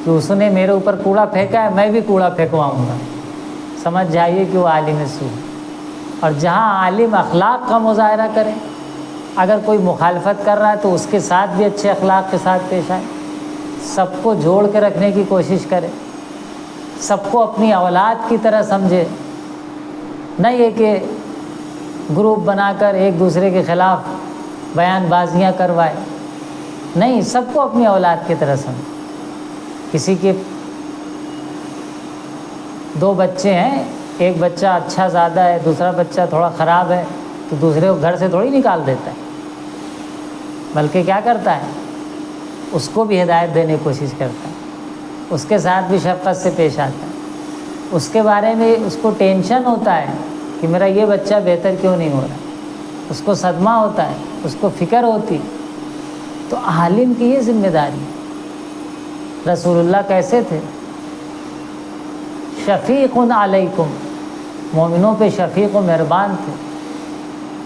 کہ اس نے میرے اوپر کوڑا پھینکا ہے، میں بھی کوڑا پھینکواؤں گا، سمجھ جائیے کہ وہ عالم سو. اور جہاں عالم اخلاق کا مظاہرہ کرے، اگر کوئی مخالفت کر رہا ہے تو اس کے ساتھ بھی اچھے اخلاق کے ساتھ پیش آئے، سب کو جوڑ کے رکھنے کی کوشش کرے، سب کو اپنی اولاد کی طرح سمجھے. نہ یہ کہ گروپ بنا کر ایک دوسرے کے خلاف بیان بازیاں کروائے. نہیں، سب کو اپنی اولاد کی طرح سمجھے. کسی کے 2 بچے ہیں، ایک بچہ اچھا زیادہ ہے، دوسرا بچہ تھوڑا خراب ہے، تو دوسرے کو گھر سے تھوڑی نکال دیتا ہے، بلکہ کیا کرتا ہے؟ اس کو بھی ہدایت دینے کی کوشش کرتا ہے، اس کے ساتھ بھی شفقت سے پیش آتا ہے. اس کے بارے میں اس کو ٹینشن ہوتا ہے کہ میرا یہ بچہ بہتر کیوں نہیں ہو رہا، اس کو صدمہ ہوتا ہے، اس کو فکر ہوتی. تو عالم کی یہ ذمہ داری. رسول اللہ کیسے تھے؟ شفیق علیکم، مومنوں پہ شفیق و مہربان تھے.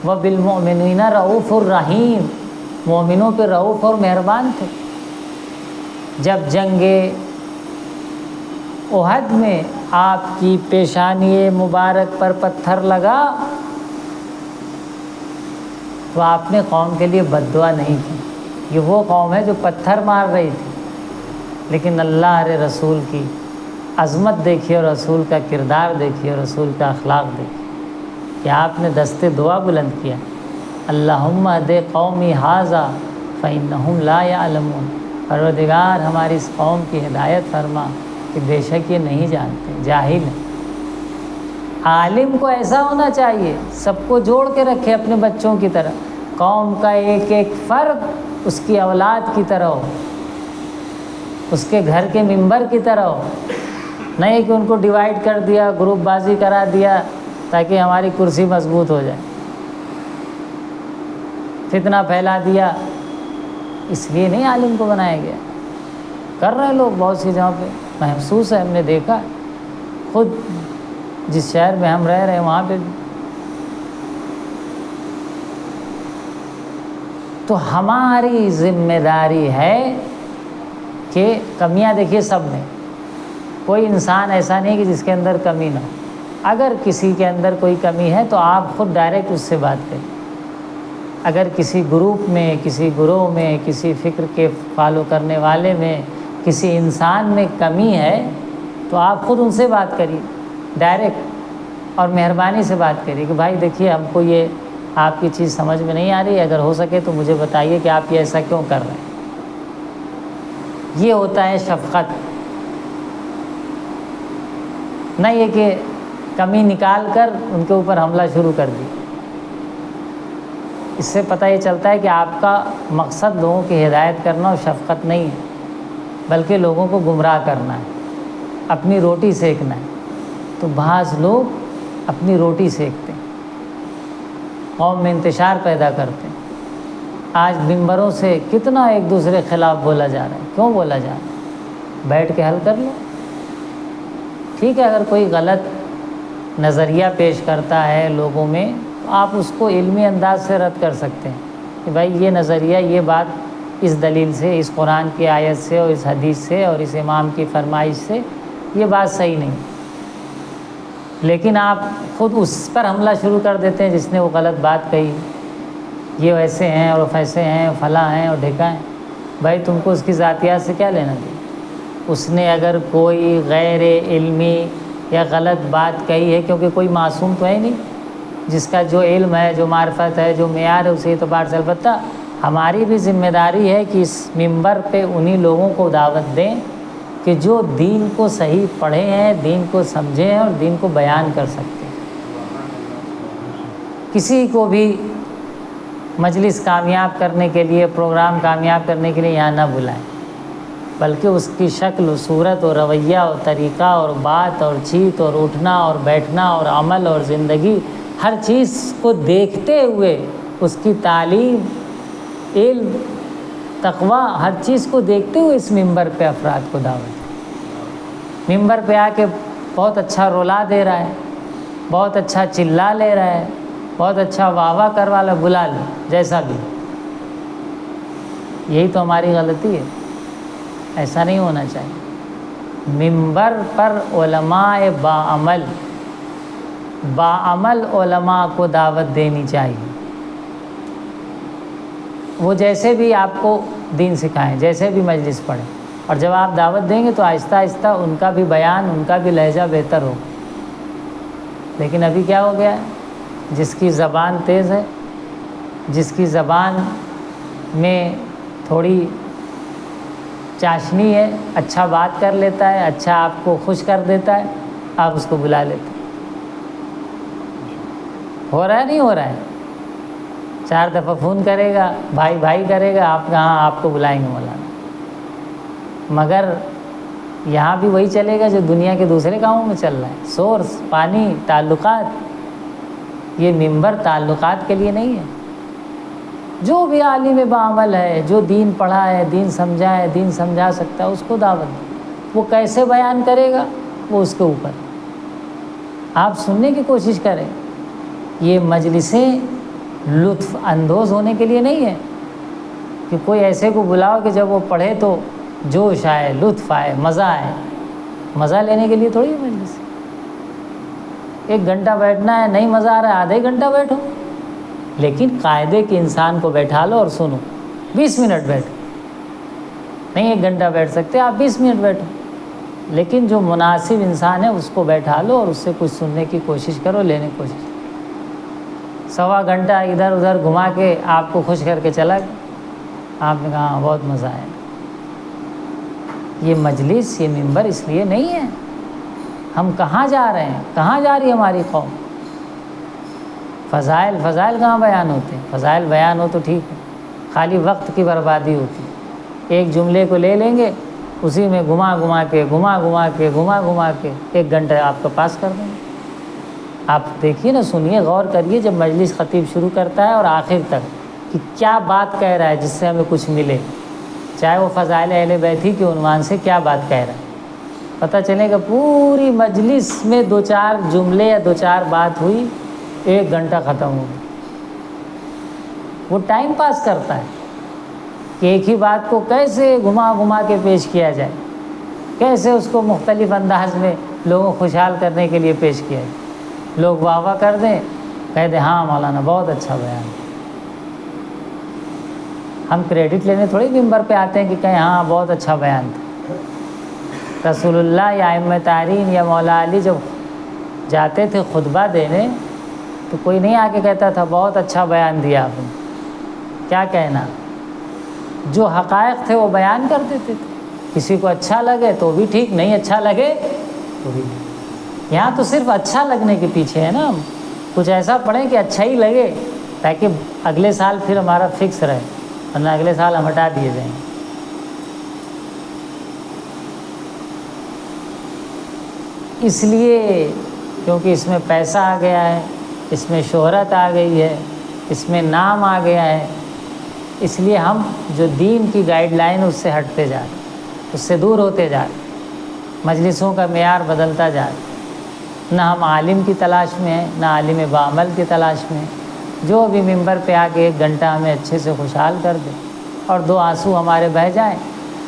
وبالمؤمنین رؤوف الرحیم، مومنوں پہ رؤوف اور مہربان تھے. جب جنگ احد میں آپ کی پیشانی مبارک پر پتھر لگا تو آپ نے قوم کے لیے بد دعا نہیں کی. یہ وہ قوم ہے جو پتھر مار رہی تھی، لیکن اللہ اور رسول کی عظمت دیکھیے اور رسول کا کردار دیکھیے اور رسول کا اخلاق دیکھیے کہ آپ نے دستے دعا بلند کیا، اللہم اہد قومی ھذا فإنہم لا یعلمون. پروردگار ہماری اس قوم کی ہدایت فرما کہ بے شک یہ نہیں جانتے، جاہل ہیں. عالم کو ایسا ہونا چاہیے، سب کو جوڑ کے رکھے اپنے بچوں کی طرح. قوم کا ایک ایک فرد اس کی اولاد کی طرح ہو، اس کے گھر کے ممبر کی طرح ہو. نہیں کہ ان کو ڈیوائیڈ کر دیا، گروپ بازی کرا دیا تاکہ ہماری کرسی مضبوط ہو جائے، فتنہ پھیلا دیا. اس لیے نہیں عالم کو بنایا گیا. کر رہے لوگ بہت سی جگہوں پہ، محسوس ہے، ہم نے دیکھا خود جس شہر میں ہم رہ رہے ہیں وہاں پہ بھی۔ تو ہماری ذمہ داری ہے کہ کمیاں دیکھیے سب میں، کوئی انسان ایسا نہیں کہ جس کے اندر کمی نہ ہو۔ اگر کسی کے اندر کوئی کمی ہے تو آپ خود ڈائریکٹ اس سے بات کریں۔ اگر کسی گروپ میں، کسی گروہ میں، کسی فکر کے فالو کرنے والے میں، کسی انسان میں کمی ہے تو آپ خود ان سے بات کریے ڈائریکٹ، اور مہربانی سے بات کریے کہ بھائی دیکھیے ہم کو یہ آپ کی چیز سمجھ میں نہیں آ رہی، اگر ہو سکے تو مجھے بتائیے کہ آپ یہ ایسا کیوں کر رہے ہیں۔ یہ ہوتا ہے شفقت، نہ یہ کہ کمی نکال کر ان کے اوپر حملہ شروع کر دی۔ اس سے پتہ یہ چلتا ہے کہ آپ کا مقصد لوگوں کی ہدایت کرنا اور شفقت نہیں ہے، بلکہ لوگوں کو گمراہ کرنا ہے، اپنی روٹی سیکنا ہے۔ تو بعض لوگ اپنی روٹی سیکتے ہیں، قوم میں انتشار پیدا کرتے ہیں۔ آج ممبروں سے کتنا ایک دوسرے کے خلاف بولا جا رہا ہے، کیوں بولا جا رہا ہے؟ بیٹھ کے حل کر لو۔ ٹھیک ہے، اگر کوئی غلط نظریہ پیش کرتا ہے لوگوں میں تو آپ اس کو علمی انداز سے رد کر سکتے ہیں کہ بھائی یہ نظریہ، یہ بات اس دلیل سے، اس قرآن کی آیت سے اور اس حدیث سے اور اس امام کی فرمائش سے یہ بات صحیح نہیں۔ لیکن آپ خود اس پر حملہ شروع کر دیتے ہیں جس نے وہ غلط بات کہی، یہ ویسے ہیں اور ویسے ہیں، فلاں ہیں اور ڈھکا ہیں۔ بھائی تم کو اس کی ذاتیات سے کیا لینا دے؟ اس نے اگر کوئی غیر علمی یا غلط بات کہی ہے، کیونکہ کوئی معصوم تو ہے نہیں، جس کا جو علم ہے، جو معرفت ہے، جو معیار ہے، اسی اعتبار سے البتہ ہماری بھی ذمہ داری ہے کہ اس منبر پہ انہی لوگوں کو دعوت دیں کہ جو دین کو صحیح پڑھے ہیں، دین کو سمجھے ہیں اور دین کو بیان کر سکتے ہیں۔ کسی کو بھی مجلس کامیاب کرنے کے لیے، پروگرام کامیاب کرنے کے لیے یہاں نہ بلائیں، بلکہ اس کی شکل و صورت اور رویہ اور طریقہ اور بات اور چیت اور اٹھنا اور بیٹھنا اور عمل اور زندگی، ہر چیز کو دیکھتے ہوئے، اس کی تعلیم، علم، تقوی، ہر چیز کو دیکھتے ہوئے اس منبر پہ افراد کو دعوت۔ منبر پہ آ کے بہت اچھا رولا دے رہا ہے، بہت اچھا چلا لے رہا ہے، بہت اچھا واہ واہ کروا لے، بلا لے، جیسا بھی۔ یہی تو ہماری غلطی ہے، ایسا نہیں ہونا چاہیے۔ منبر پر علماء باعمل علماء کو دعوت دینی چاہیے۔ وہ جیسے بھی آپ کو دین سکھائیں، جیسے بھی مجلس پڑھیں، اور جب آپ دعوت دیں گے تو آہستہ آہستہ ان کا بھی بیان، ان کا بھی لہجہ بہتر ہو۔ لیکن ابھی کیا ہو گیا ہے؟ جس کی زبان تیز ہے، جس کی زبان میں تھوڑی چاشنی ہے، اچھا بات کر لیتا ہے، اچھا آپ کو خوش کر دیتا ہے، آپ اس کو بلا لیتے ہیں۔ ہو رہا ہے نہیں ہو رہا ہے؟ 4 دفعہ فون کرے گا، بھائی بھائی کرے گا، آپ کہاں آپ کو بلائیں گے مولانا۔ مگر یہاں بھی وہی چلے گا جو دنیا کے دوسرے کاموں میں چل رہا ہے، سورس، پانی، تعلقات۔ یہ منبر تعلقات کے لیے نہیں ہے۔ جو بھی عالم بعمل ہے، جو دین پڑھا ہے، دین سمجھا ہے، دین سمجھا سکتا ہے، اس کو دعوت دیں۔ وہ کیسے بیان کرے گا وہ اس کے اوپر، آپ سننے کی کوشش کریں۔ یہ مجلسیں لطف اندوز ہونے کے لیے نہیں ہے کہ کوئی ایسے کو بلاؤ کہ جب وہ پڑھے تو جوش آئے، لطف آئے، مزہ آئے۔ مزہ لینے کے لیے تھوڑی ہے مجلس۔ 1 گھنٹہ بیٹھنا ہے، نہیں مزہ آ رہا ہے، آدھا ہی گھنٹہ بیٹھو، لیکن قاعدے کے انسان کو بیٹھا لو اور سنو۔ 20 منٹ بیٹھو، نہیں 1 گھنٹہ بیٹھ سکتے آپ، 20 منٹ بیٹھو، لیکن جو مناسب انسان ہے اس کو بیٹھا لو اور اس سے کچھ سننے کی کوشش کرو، لینے کی کوشش۔ 1.25 گھنٹہ ادھر ادھر گھما کے آپ کو خوش کر کے چلا گیا، آپ نے کہا ہاں بہت مزہ آیا۔ یہ مجلس، یہ منبر اس لیے نہیں ہے۔ ہم کہاں جا رہے ہیں؟ کہاں جا رہی ہے ہماری قوم؟ فضائل کہاں بیان ہوتے ہیں؟ فضائل بیان ہو تو ٹھیک ہے، خالی وقت کی بربادی ہوتی ہے۔ ایک جملے کو لے لیں گے، اسی میں گھما گھما کے 1 گھنٹہ آپ کا پاس کر دیں گے۔ آپ دیکھیے نا، سنیے، غور کریے، جب مجلس خطیب شروع کرتا ہے اور آخر تک کہ کیا بات کہہ رہا ہے جس سے ہمیں کچھ ملے، چاہے وہ فضائل اہل بیت ہی کے عنوان سے کیا بات کہہ رہا ہے، پتہ چلے کہ پوری مجلس میں 2-4 جملے یا 2-4 بات ہوئی، 1 گھنٹہ ختم ہو گیا۔ وہ ٹائم پاس کرتا ہے کہ ایک ہی بات کو کیسے گھما گھما کے پیش کیا جائے، کیسے اس کو مختلف انداز میں لوگوں کو خوشحال کرنے کے لیے پیش کیا جائے۔ لوگ واہ واہ کر دیں، کہہ دیں ہاں مولانا بہت اچھا بیان۔ ہم کریڈٹ لینے تھوڑی ممبر پہ آتے ہیں کہ کہیں ہاں بہت اچھا بیان تھا۔ رسول اللہ یا ائمہ تارین یا مولا علی جب جاتے تھے خطبہ دینے تو کوئی نہیں آ کے کہتا تھا بہت اچھا بیان دیا آپ نے، کیا کہنا، جو حقائق تھے وہ بیان کر دیتے تھے۔ کسی کو اچھا لگے تو بھی ٹھیک، نہیں اچھا لگے تو بھی ٹھیک۔ یہاں تو صرف اچھا لگنے کے پیچھے ہے نا، ہم کچھ ایسا پڑھیں کہ اچھا ہی لگے تاکہ اگلے سال پھر ہمارا فکس رہے، ورنہ اگلے سال ہم ہٹا دیے جائیں۔ اس لیے کیونکہ اس میں پیسہ آ گیا ہے، اس میں شہرت آ گئی ہے، اس میں نام آ گیا ہے، اس لیے ہم جو دین کی گائیڈ لائن اس سے ہٹتے جا رہے، اس سے دور ہوتے جا رہے، مجلسوں کا معیار بدلتا جا رہا۔ نہ ہم عالم کی تلاش میں ہیں، نہ عالم بعمل کی تلاش میں ہیں۔ جو بھی ممبر پہ آ کے 1 گھنٹہ ہمیں اچھے سے خوشحال کر دے اور 2 آنسو ہمارے بہہ جائیں،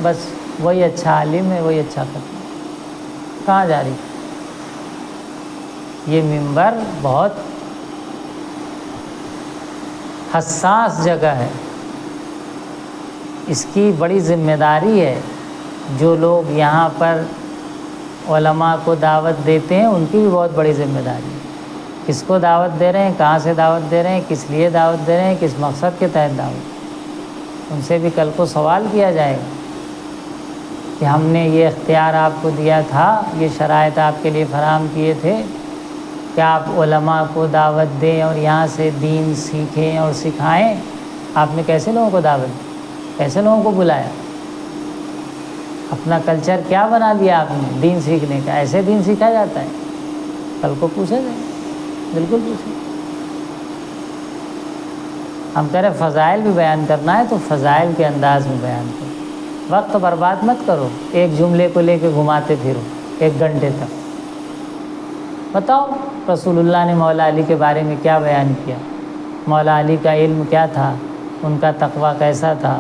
بس وہی اچھا عالم ہے، وہی اچھا ختم۔ کہاں جا رہی؟ یہ ممبر بہت حساس جگہ ہے، اس کی بڑی ذمہ داری ہے۔ جو لوگ یہاں پر علماء کو دعوت دیتے ہیں ان کی بھی بہت بڑی ذمہ داری ہے۔ کس کو دعوت دے رہے ہیں، کہاں سے دعوت دے رہے ہیں، کس لیے دعوت دے رہے ہیں، کس مقصد کے تحت دعوت، ان سے بھی کل کو سوال کیا جائے گا کہ ہم نے یہ اختیار آپ کو دیا تھا، یہ شرائط آپ کے لیے فراہم کیے تھے کہ آپ علماء کو دعوت دیں اور یہاں سے دین سیکھیں اور سکھائیں، آپ نے کیسے لوگوں کو دعوت دی، کیسے لوگوں کو بلایا، اپنا کلچر کیا بنا لیا آپ نے دین سیکھنے کا؟ ایسے دین سیکھا جاتا ہے؟ کل کو پوچھے جائیں، بالکل پوچھیں۔ ہم کہہ رہے فضائل بھی بیان کرنا ہے تو فضائل کے انداز میں بیان کرو، وقت برباد مت کرو، ایک جملے کو لے کے گھماتے پھرو 1 گھنٹے تک۔ بتاؤ رسول اللہ نے مولا علی کے بارے میں کیا بیان کیا، مولا علی کا علم کیا تھا، ان کا تقویٰ کیسا تھا،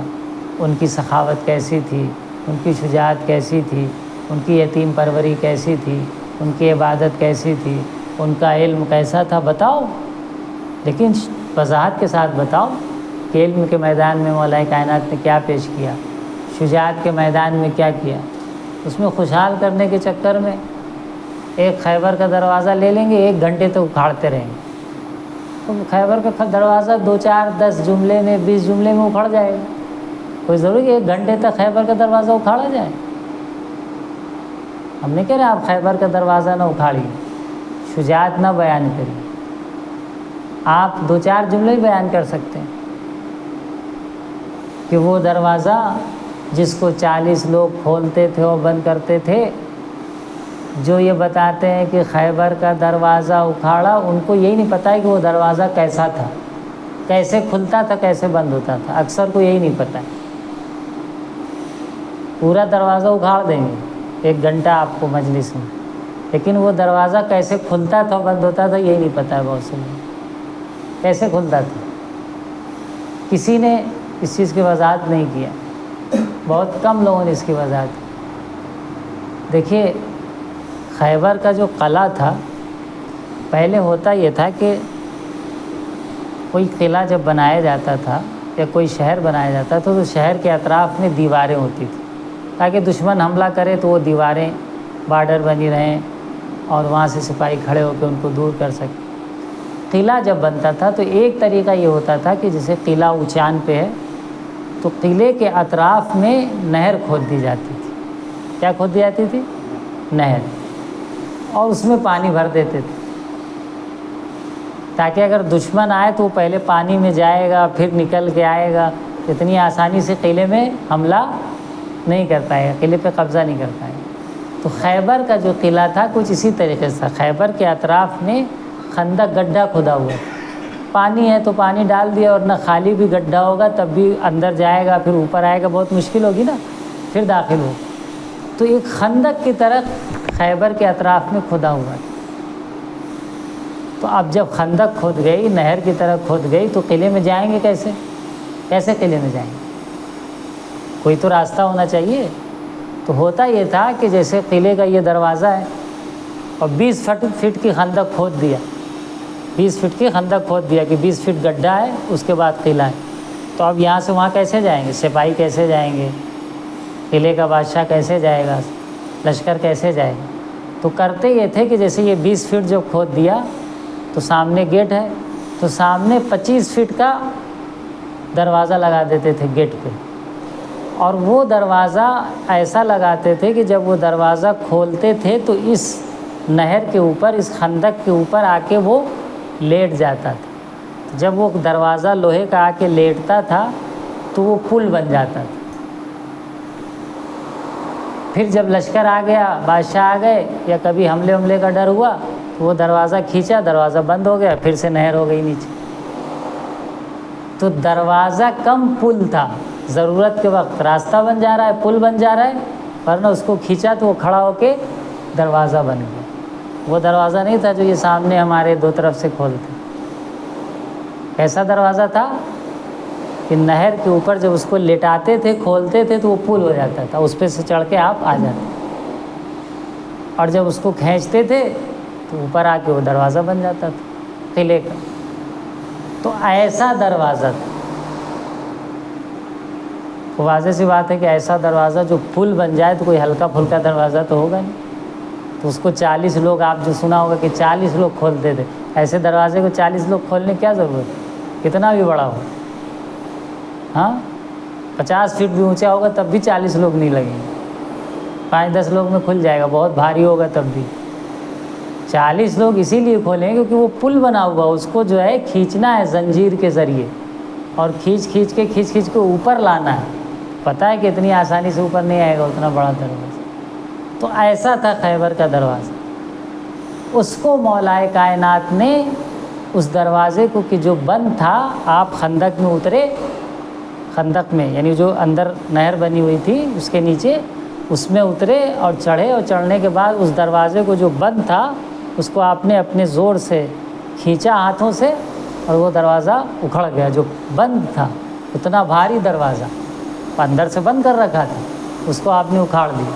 ان کی سخاوت کیسی تھی، ان کی شجاعت کیسی تھی، ان کی یتیم پروری کیسی تھی، ان کی عبادت کیسی تھی، ان کا علم کیسا تھا، بتاؤ، لیکن وضاحت کے ساتھ بتاؤ کہ علم کے میدان میں مولا کائنات نے کیا پیش کیا، شجاعت کے میدان میں کیا کیا۔ اس میں خوشحال کرنے کے چکر میں ایک خیبر کا دروازہ لے لیں گے، 1 گھنٹے تک اکھاڑتے رہیں گے، تو خیبر کا دروازہ 2-4-10 جملے میں 20 جملے میں اکھڑ جائے گا۔ کوئی ضروری ہے 1 گھنٹے تک خیبر کا دروازہ اکھاڑا جائے؟ ہم نہیں کہہ رہے آپ خیبر کا دروازہ نہ اکھاڑیے، شجاعت نہ بیان کریے، آپ 2-4 جملے بیان کر سکتے ہیں کہ وہ دروازہ جس کو 40 لوگ کھولتے تھے اور بند کرتے تھے، جو یہ بتاتے ہیں کہ خیبر کا دروازہ اکھاڑا، ان کو یہی نہیں پتہ ہے کہ وہ دروازہ کیسا تھا، کیسے کھلتا تھا، کیسے بند ہوتا تھا، اکثر کو یہی نہیں پتہ ہے۔ پورا دروازہ اکھاڑ دیں گے 1 گھنٹہ آپ کو مجلس میں، لیکن وہ دروازہ کیسے کھلتا تھا بند ہوتا تھا یہی نہیں پتہ ہے بہت سے لوگ، کیسے کھلتا تھا، کسی نے اس چیز کی وضاحت نہیں کیا، بہت کم لوگوں نے اس کی وضاحت کی۔ دیکھیے خیبر کا جو قلعہ تھا، پہلے ہوتا یہ تھا کہ کوئی قلعہ جب بنایا جاتا تھا یا کوئی شہر بنایا جاتا تھا تو شہر کے اطراف میں دیواریں ہوتی تھیں تاکہ دشمن حملہ کرے تو وہ دیواریں بارڈر بنی رہیں اور وہاں سے سپاہی کھڑے ہو کے ان کو دور کر سکیں۔ قلعہ جب بنتا تھا تو ایک طریقہ یہ ہوتا تھا کہ جیسے قلعہ اونچان پہ ہے تو قلعے کے اطراف میں نہر کھود دی جاتی تھی۔ کیا کھود دی جاتی تھی؟ نہر، اور اس میں پانی بھر دیتے تھے تاکہ اگر دشمن آئے تو وہ پہلے پانی میں جائے گا پھر نکل کے آئے گا، اتنی آسانی سے قلعے میں حملہ نہیں کر پائے گا، قلعے پہ قبضہ نہیں کر پائے گا۔ تو خیبر کا جو قلعہ تھا کچھ اسی طریقے سے تھا، خیبر کے اطراف میں خندق گڈھا کھدا ہوا ہے، پانی ہے تو پانی ڈال دیا، اور نہ خالی بھی گڈھا ہوگا تب بھی اندر جائے گا، پھر اوپر آئے گا، بہت مشکل ہوگی نا، پھر داخل ہو۔ تو ایک خندق کی طرح خیبر کے اطراف میں کھدا ہوا تھا۔ تو اب جب خندق کھود گئی، نہر کی طرح کھود گئی، تو قلعے میں جائیں گے کیسے؟ کیسے قلعے میں جائیں گے؟ کوئی تو راستہ ہونا چاہیے۔ تو ہوتا یہ تھا کہ جیسے قلعے کا یہ دروازہ ہے اور 20 فٹ کی خندق کھود دیا، 20 فٹ کی خندق کھود دیا کہ 20 فٹ گڈھا ہے، اس کے بعد قلعہ ہے۔ تو اب یہاں سے وہاں کیسے جائیں گے؟ سپاہی کیسے جائیں گے؟ قلعے کا بادشاہ کیسے جائے گا؟ لشکر کیسے جائے گا؟ تو کرتے یہ تھے کہ جیسے یہ 20 فٹ جو کھود دیا تو سامنے گیٹ ہے، تو سامنے 25 فٹ کا دروازہ لگا دیتے تھے گیٹ پہ، اور وہ دروازہ ایسا لگاتے تھے کہ جب وہ دروازہ کھولتے تھے تو اس نہر کے اوپر، اس خندق کے اوپر آ کے وہ لیٹ جاتا تھا۔ جب وہ دروازہ لوہے کا آ کے لیٹتا تھا تو وہ پل بن جاتا تھا۔ پھر جب لشکر آ گیا، بادشاہ آ گئے، یا کبھی حملے کا ڈر ہوا تو وہ دروازہ کھینچا، دروازہ بند ہو گیا، پھر سے نہر ہو گئی نیچے۔ تو دروازہ کم پل تھا، ضرورت کے وقت راستہ بن جا رہا ہے، پل بن جا رہا ہے، ورنہ اس کو کھینچا تو وہ کھڑا ہو کے دروازہ بن گیا۔ وہ دروازہ نہیں تھا جو یہ سامنے ہمارے دو طرف سے کھولتے۔ کیسا دروازہ تھا کہ نہر کے اوپر جب اس کو لٹاتے تھے، کھولتے تھے تو وہ پل ہو جاتا تھا، اس پہ سے چڑھ کے آپ آ جاتے، اور جب اس کو کھینچتے تھے تو اوپر آ کے وہ دروازہ بن جاتا تھا قلعے کا۔ تو ایسا دروازہ تھا۔ واضح سی بات ہے کہ ایسا دروازہ جو پل بن جائے تو کوئی ہلکا پھلکا دروازہ تو ہوگا نہیں۔ تو اس کو 40 لوگ، آپ جو سنا ہوگا کہ 40 لوگ کھولتے تھے، ایسے دروازے کو 40 لوگ کھولنے کی کیا ضرورت ہے؟ کتنا بھی بڑا ہو، ہاں 50 فٹ بھی اونچا ہوگا تب بھی 40 لوگ نہیں لگیں گے، 5-10 لوگ میں کھل جائے گا، بہت بھاری ہوگا تب بھی 40 لوگ اسی لیے کھولیں کیونکہ وہ پل بنا ہوا، اس کو جو ہے کھینچنا ہے زنجیر کے ذریعے، اور کھینچ کے اوپر لانا ہے۔ پتہ ہے کہ اتنی آسانی سے اوپر نہیں آئے گا اتنا بڑا دروازہ۔ تو ایسا تھا خیبر کا دروازہ۔ اس کو مولائے کائنات نے اس دروازے کو کہ جو بند تھا، آپ خندق میں اترے، خندق میں یعنی جو اندر نہر بنی ہوئی تھی اس کے نیچے، اس میں اترے اور چڑھے، اور چڑھنے کے بعد اس دروازے کو جو بند تھا اس کو آپ نے اپنے زور سے کھینچا ہاتھوں سے، اور وہ دروازہ اکھڑ گیا جو بند تھا۔ اتنا بھاری دروازہ اندر سے بند کر رکھا تھا، اس کو آپ نے اکھاڑ دیا،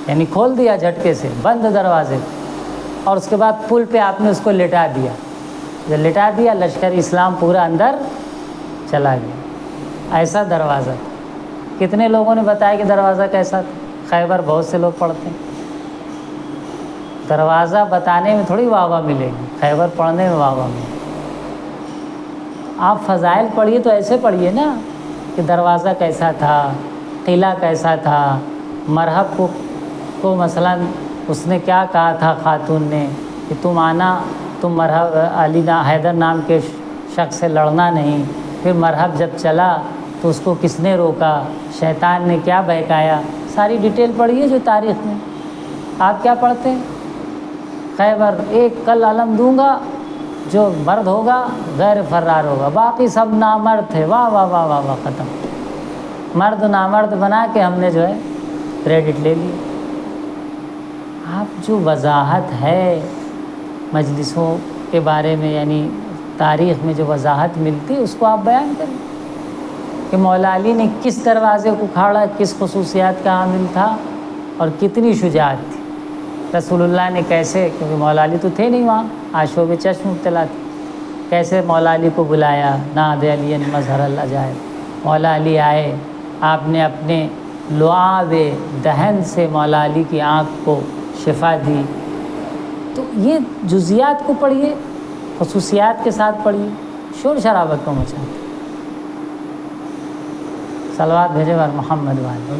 یعنی کھول دیا جھٹکے سے بند دروازے، اور اس کے بعد پل پہ آپ نے اس کو لٹا دیا۔ جب لٹا دیا لشکر اسلام پورا اندر چلا گیا۔ ایسا دروازہ تھا۔ کتنے لوگوں نے بتایا کہ دروازہ کیسا تھا؟ خیبر بہت سے لوگ پڑھتے ہیں۔ دروازہ بتانے میں تھوڑی واہ واہ ملے گی، خیبر پڑھنے میں واہ واہ ملے گی۔ آپ فضائل پڑھیے تو ایسے پڑھیے نا کہ دروازہ کیسا تھا، قلعہ کیسا تھا، مرحب کو مثلا اس نے کیا کہا تھا خاتون نے کہ تم آنا، تم مرحب علی حیدر نام کے شخص سے لڑنا نہیں۔ پھر مرحب جب چلا تو اس کو کس نے روکا، شیطان نے کیا بہکایا، ساری ڈیٹیل پڑھیے جو تاریخ میں۔ آپ کیا پڑھتے ہیں؟ خیبر ایک کل علم دوں گا، جو مرد ہوگا غیر فرار ہوگا، باقی سب نامرد تھے، واہ واہ واہ واہ واہ، ختم۔ مرد نامرد بنا کے ہم نے جو ہے کریڈٹ لے لی۔ آپ جو وضاحت ہے مجلسوں کے بارے میں، یعنی تاریخ میں جو وضاحت ملتی اس کو آپ بیان کریں کہ مولا علی نے کس دروازے کو کھاڑا، کس خصوصیات کا حامل تھا اور کتنی شجاعت تھی۔ رسول اللہ نے کیسے، کیونکہ مولا علی تو تھے نہیں وہاں، آشوب چشم مبتلا تھے، کیسے مولا علی کو بلایا، ناد علی مظہر العجائب، مولا علی آئے، آپ نے اپنے لعاب دہن سے مولا علی کی آنکھ کو شفا دی۔ تو یہ جزیات کو پڑھیے، خصوصیات کے ساتھ پڑھیے، شور شرابت کو مچاتے۔ صلوات بھیجے بار محمد والے۔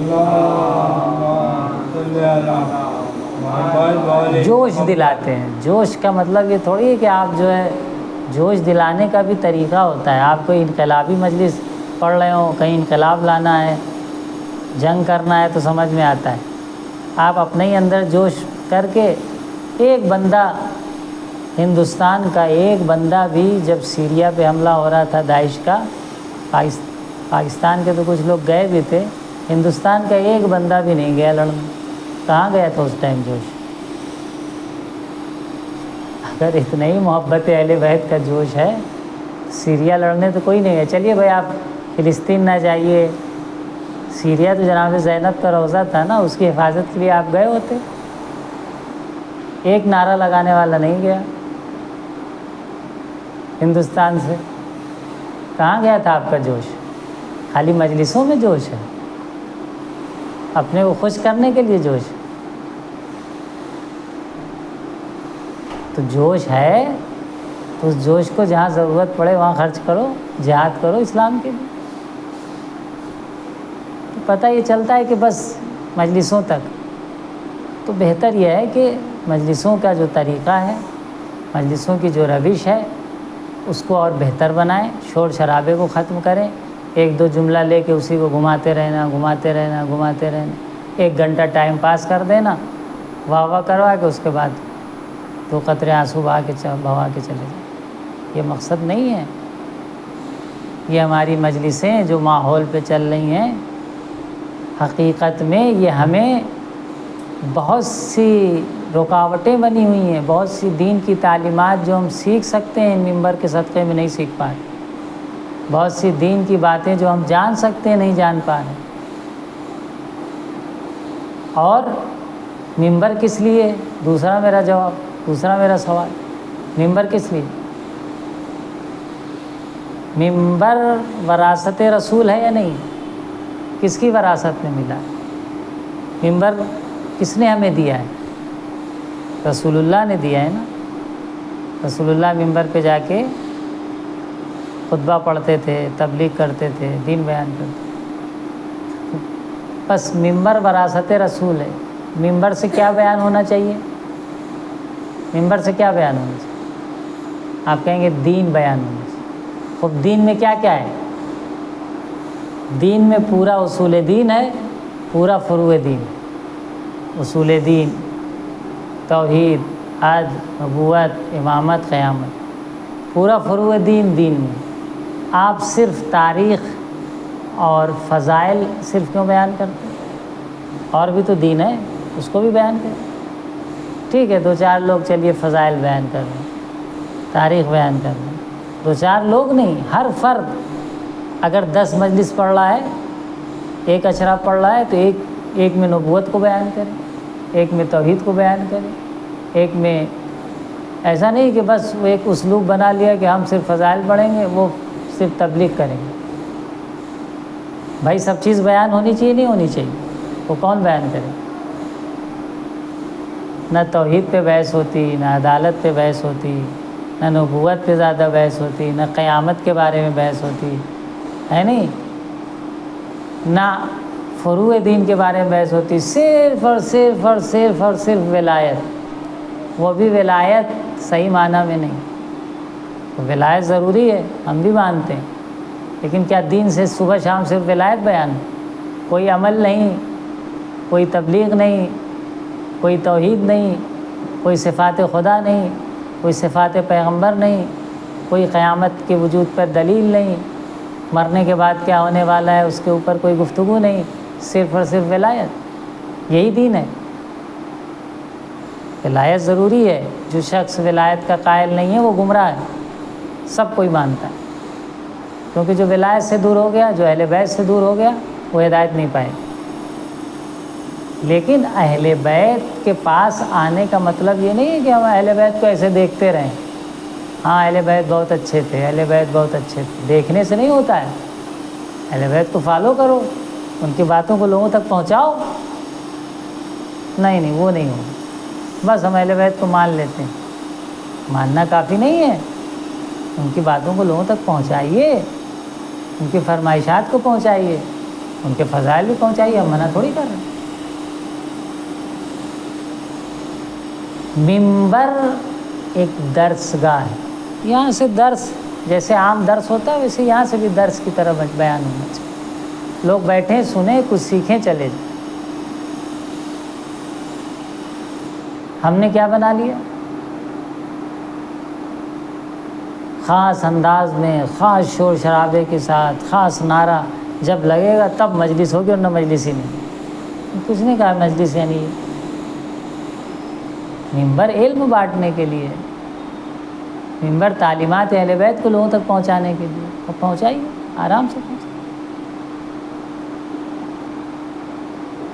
جوش دلاتے ہیں۔ جوش کا مطلب یہ تھوڑی ہے کہ آپ جو ہے، جوش دلانے کا بھی طریقہ ہوتا ہے۔ آپ کوئی انقلابی مجلس پڑھ رہے ہوں، کہیں انقلاب لانا ہے، جنگ کرنا ہے تو سمجھ میں آتا ہے۔ آپ اپنے ہی اندر جوش کر کے، ایک بندہ ہندوستان کا ایک بندہ بھی جب سیریا پہ حملہ ہو رہا تھا داعش کا، پاکستان کے تو کچھ لوگ گئے بھی تھے، ہندوستان کا ایک بندہ بھی نہیں گیا لڑنے. کہاں گیا تھا اس ٹائم جوش؟ اگر اتنا ہی محبت اہل بیت کا جوش ہے، سیریا لڑنے تو کوئی نہیں ہے. چلیے بھائی آپ فلسطین نہ جائیے، سیریا تو جناب زینب کا روضہ تھا نا، اس کی حفاظت کے لیے آپ گئے ہوتے. ایک نعرہ لگانے والا نہیں گیا ہندوستان سے. کہاں گیا تھا آپ کا جوش؟ خالی مجلسوں میں جوش ہے، اپنے کو خوش کرنے کے لیے جوش. تو جوش ہے تو اس جوش کو جہاں ضرورت پڑے وہاں خرچ کرو، جہاد کرو اسلام کے لیے. تو پتہ یہ چلتا ہے کہ بس مجلسوں تک. تو بہتر یہ ہے کہ مجلسوں کا جو طریقہ ہے، مجلسوں کی جو روش ہے، اس کو اور بہتر بنائیں، شور شرابے کو ختم کریں. ایک دو جملہ لے کے اسی کو گھماتے رہنا، گھماتے رہنا، گھماتے رہنا. 1 گھنٹہ ٹائم پاس کر دینا، واہ واہ کروا کے اس کے بعد 2 قطرے آنسو بہا کے چلے جائیں. یہ مقصد نہیں ہے. یہ ہماری مجلسیں جو ماحول پہ چل رہی ہیں، حقیقت میں یہ ہمیں بہت سی رکاوٹیں بنی ہوئی ہیں. بہت سی دین کی تعلیمات جو ہم سیکھ سکتے ہیں ان ممبر کے صدقے میں نہیں سیکھ پا رہے. بہت سی دین کی باتیں جو ہم جان سکتے ہیں نہیں جان پا رہے. اور ممبر کس لیے؟ دوسرا میرا سوال، ممبر کس لیے؟ ممبر وراثت رسول ہے یا نہیں؟ کس کی وراثت میں ملا؟ ممبر کس نے ہمیں دیا ہے؟ رسول اللہ نے دیا ہے نا. رسول اللہ ممبر پہ جا کے خطبہ پڑھتے تھے، تبلیغ کرتے تھے، دین بیان کرتے تھے. بس ممبر وراثت رسول ہے. ممبر سے کیا بیان ہونا چاہیے؟ ممبر سے کیا بیان ہونا چاہیے؟ آپ کہیں گے دین بیان ہونا چاہیے. خب دین میں کیا کیا ہے؟ دین میں پورا اصول دین ہے، پورا فروع دین. اصول دین، توحید، عدل، نبوت، امامت، قیامت، پورا فروع دین میں. آپ صرف تاریخ اور فضائل صرف کیوں بیان کرتے ہیں؟ اور بھی تو دین ہے، اس کو بھی بیان کریں. ٹھیک ہے 2-4 لوگ چلیے فضائل بیان کر رہے ہیں، تاریخ بیان کر رہے ہیں. 2-4 لوگ نہیں، ہر فرد اگر 10 مجلس پڑھ رہا ہے، 1 اشرا پڑھ رہا ہے، تو ایک میں نبوت کو بیان کریں، ایک میں توحید کو بیان کریں، ایک میں ایسا نہیں کہ بس وہ ایک اسلوب بنا لیا کہ ہم صرف فضائل پڑھیں گے، وہ صرف تبلیغ کریں گے. بھائی سب چیز بیان ہونی چاہیے نہیں ہونی چاہیے؟ وہ کون بیان کرے؟ نہ توحید پہ بحث ہوتی، نہ عدالت پہ بحث ہوتی، نہ نبوت پہ زیادہ بحث ہوتی، نہ قیامت کے بارے میں بحث ہوتی ہے نہیں، نہ فروع دین کے بارے میں بحث ہوتی. صرف اور صرف اور صرف اور صرف ولایت. وہ بھی ولایت صحیح معنی میں نہیں. ولایت ضروری ہے، ہم بھی مانتے ہیں، لیکن کیا دین سے صبح شام صرف ولایت بیان؟ کوئی عمل نہیں، کوئی تبلیغ نہیں، کوئی توحید نہیں، کوئی صفات خدا نہیں، کوئی صفات پیغمبر نہیں، کوئی قیامت کے وجود پر دلیل نہیں، مرنے کے بعد کیا ہونے والا ہے اس کے اوپر کوئی گفتگو نہیں، صرف اور صرف ولایت. یہی دین ہے. ولایت ضروری ہے. جو شخص ولایت کا قائل نہیں ہے وہ گمراہ ہے، سب کوئی مانتا ہے. کیونکہ جو ولایت سے دور ہو گیا، جو اہل بیت سے دور ہو گیا، وہ ہدایت نہیں پائے. لیکن اہل بیت کے پاس آنے کا مطلب یہ نہیں ہے کہ ہم اہل بیت کو ایسے دیکھتے رہیں. ہاں اہل بیت بہت اچھے تھے، اہل بیت بہت اچھے تھے، دیکھنے سے نہیں ہوتا ہے. اہل بیت کو فالو کرو، ان کی باتوں کو لوگوں تک پہنچاؤ. نہیں وہ نہیں ہوگا. بس ہم اہل بیت کو مان لیتے ہیں، ماننا کافی نہیں ہے. ان کی باتوں کو لوگوں تک پہنچائیے، ان کی فرمائشات کو پہنچائیے، ان کے فضائل بھی پہنچائیے. ہم منع تھوڑی کر رہے ہیں. ممبر ایک درس گاہ ہے. یہاں سے درس، جیسے عام درس ہوتا ہے ویسے یہاں سے بھی درس کی طرح بیان ہونا چاہیے. لوگ بیٹھیں، سنیں، کچھ سیکھیں، چلے جائیں. ہم نے کیا بنا لیا؟ خاص انداز میں، خاص شور شرابے کے ساتھ، خاص نعرہ جب لگے گا تب مجلس ہوگی، اور نہ مجلس ہی نہیں۔ کچھ نہیں کہا مجلس یعنی ممبر علم بانٹنے کے لیے، ممبر تعلیمات اہل بیت کو لوگوں تک پہنچانے کے لیے، اور پہنچائیے، آرام سے پہنچائیے۔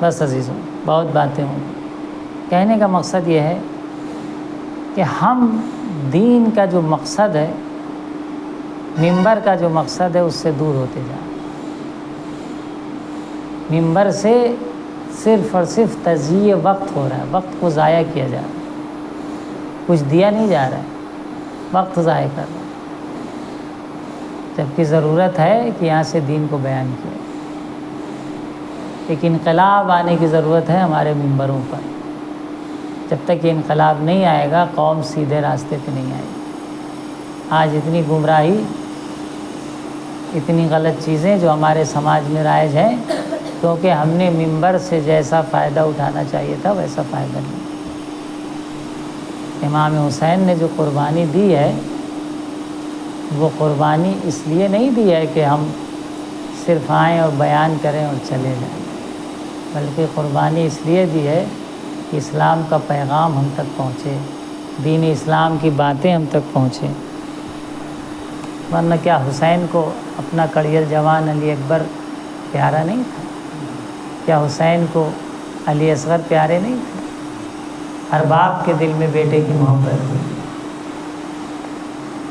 بس عزیزوں، بہت باتیں ہوں گی۔ کہنے کا مقصد یہ ہے کہ ہم دین کا جو مقصد ہے، ممبر کا جو مقصد ہے، اس سے دور ہوتے جا رہے ہیں۔ ممبر سے صرف اور صرف تضییع وقت ہو رہا ہے، وقت کو ضائع کیا جا رہا ہے، کچھ دیا نہیں جا رہا ہے، وقت ضائع کر رہا ہے، جبکہ ضرورت ہے کہ یہاں سے دین کو بیان کیا۔ ایک انقلاب آنے کی ضرورت ہے ہمارے ممبروں پر۔ جب تک یہ انقلاب نہیں آئے گا، قوم سیدھے راستے پہ نہیں آئے گی۔ آج اتنی گمراہی، اتنی غلط چیزیں جو ہمارے سماج میں رائج ہیں، کیونکہ ہم نے ممبر سے جیسا فائدہ اٹھانا چاہیے تھا ویسا فائدہ نہیں۔ امام حسین نے جو قربانی دی ہے، وہ قربانی اس لیے نہیں دی ہے کہ ہم صرف آئیں اور بیان کریں اور چلے جائیں، بلکہ قربانی اس لیے دی ہے کہ اسلام کا پیغام ہم تک پہنچے، دین اسلام کی باتیں ہم تک پہنچے۔ ورنہ کیا حسین کو اپنا کڑیل جوان علی اکبر پیارا نہیں تھا؟ کیا حسین کو علی اصغر پیارے نہیں تھے؟ ہر باپ کے دل میں بیٹے کی محبت تھی۔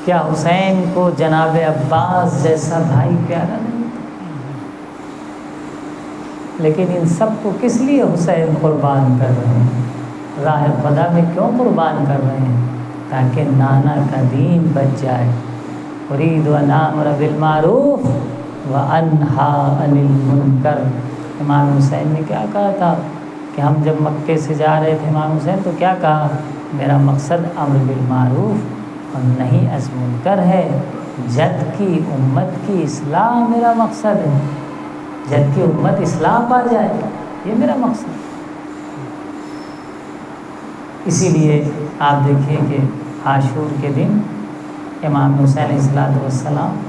کیا حسین کو جناب عباس جیسا بھائی پیارا نہیں تھا؟ لیکن ان سب کو کس لیے حسین قربان کر رہے ہیں؟ راہ خدا میں کیوں قربان کر رہے ہیں؟ تاکہ نانا کا دین بچ جائے۔ اريد ان آمر بالمعروف وانہا عن المنکر۔ امام حسین نے کیا کہا تھا کہ ہم جب مکے سے جا رہے تھے، امام حسین تو کیا کہا؟ میرا مقصد امر بالمعروف اور نہیں از منکر ہے، جد کی امت کی اصلاح میرا مقصد ہے، جد کی امت اصلاح پا جائے، یہ میرا مقصد ہے۔ اسی لیے آپ دیکھیے کہ عاشور کے دن امام حسین علیہ السلام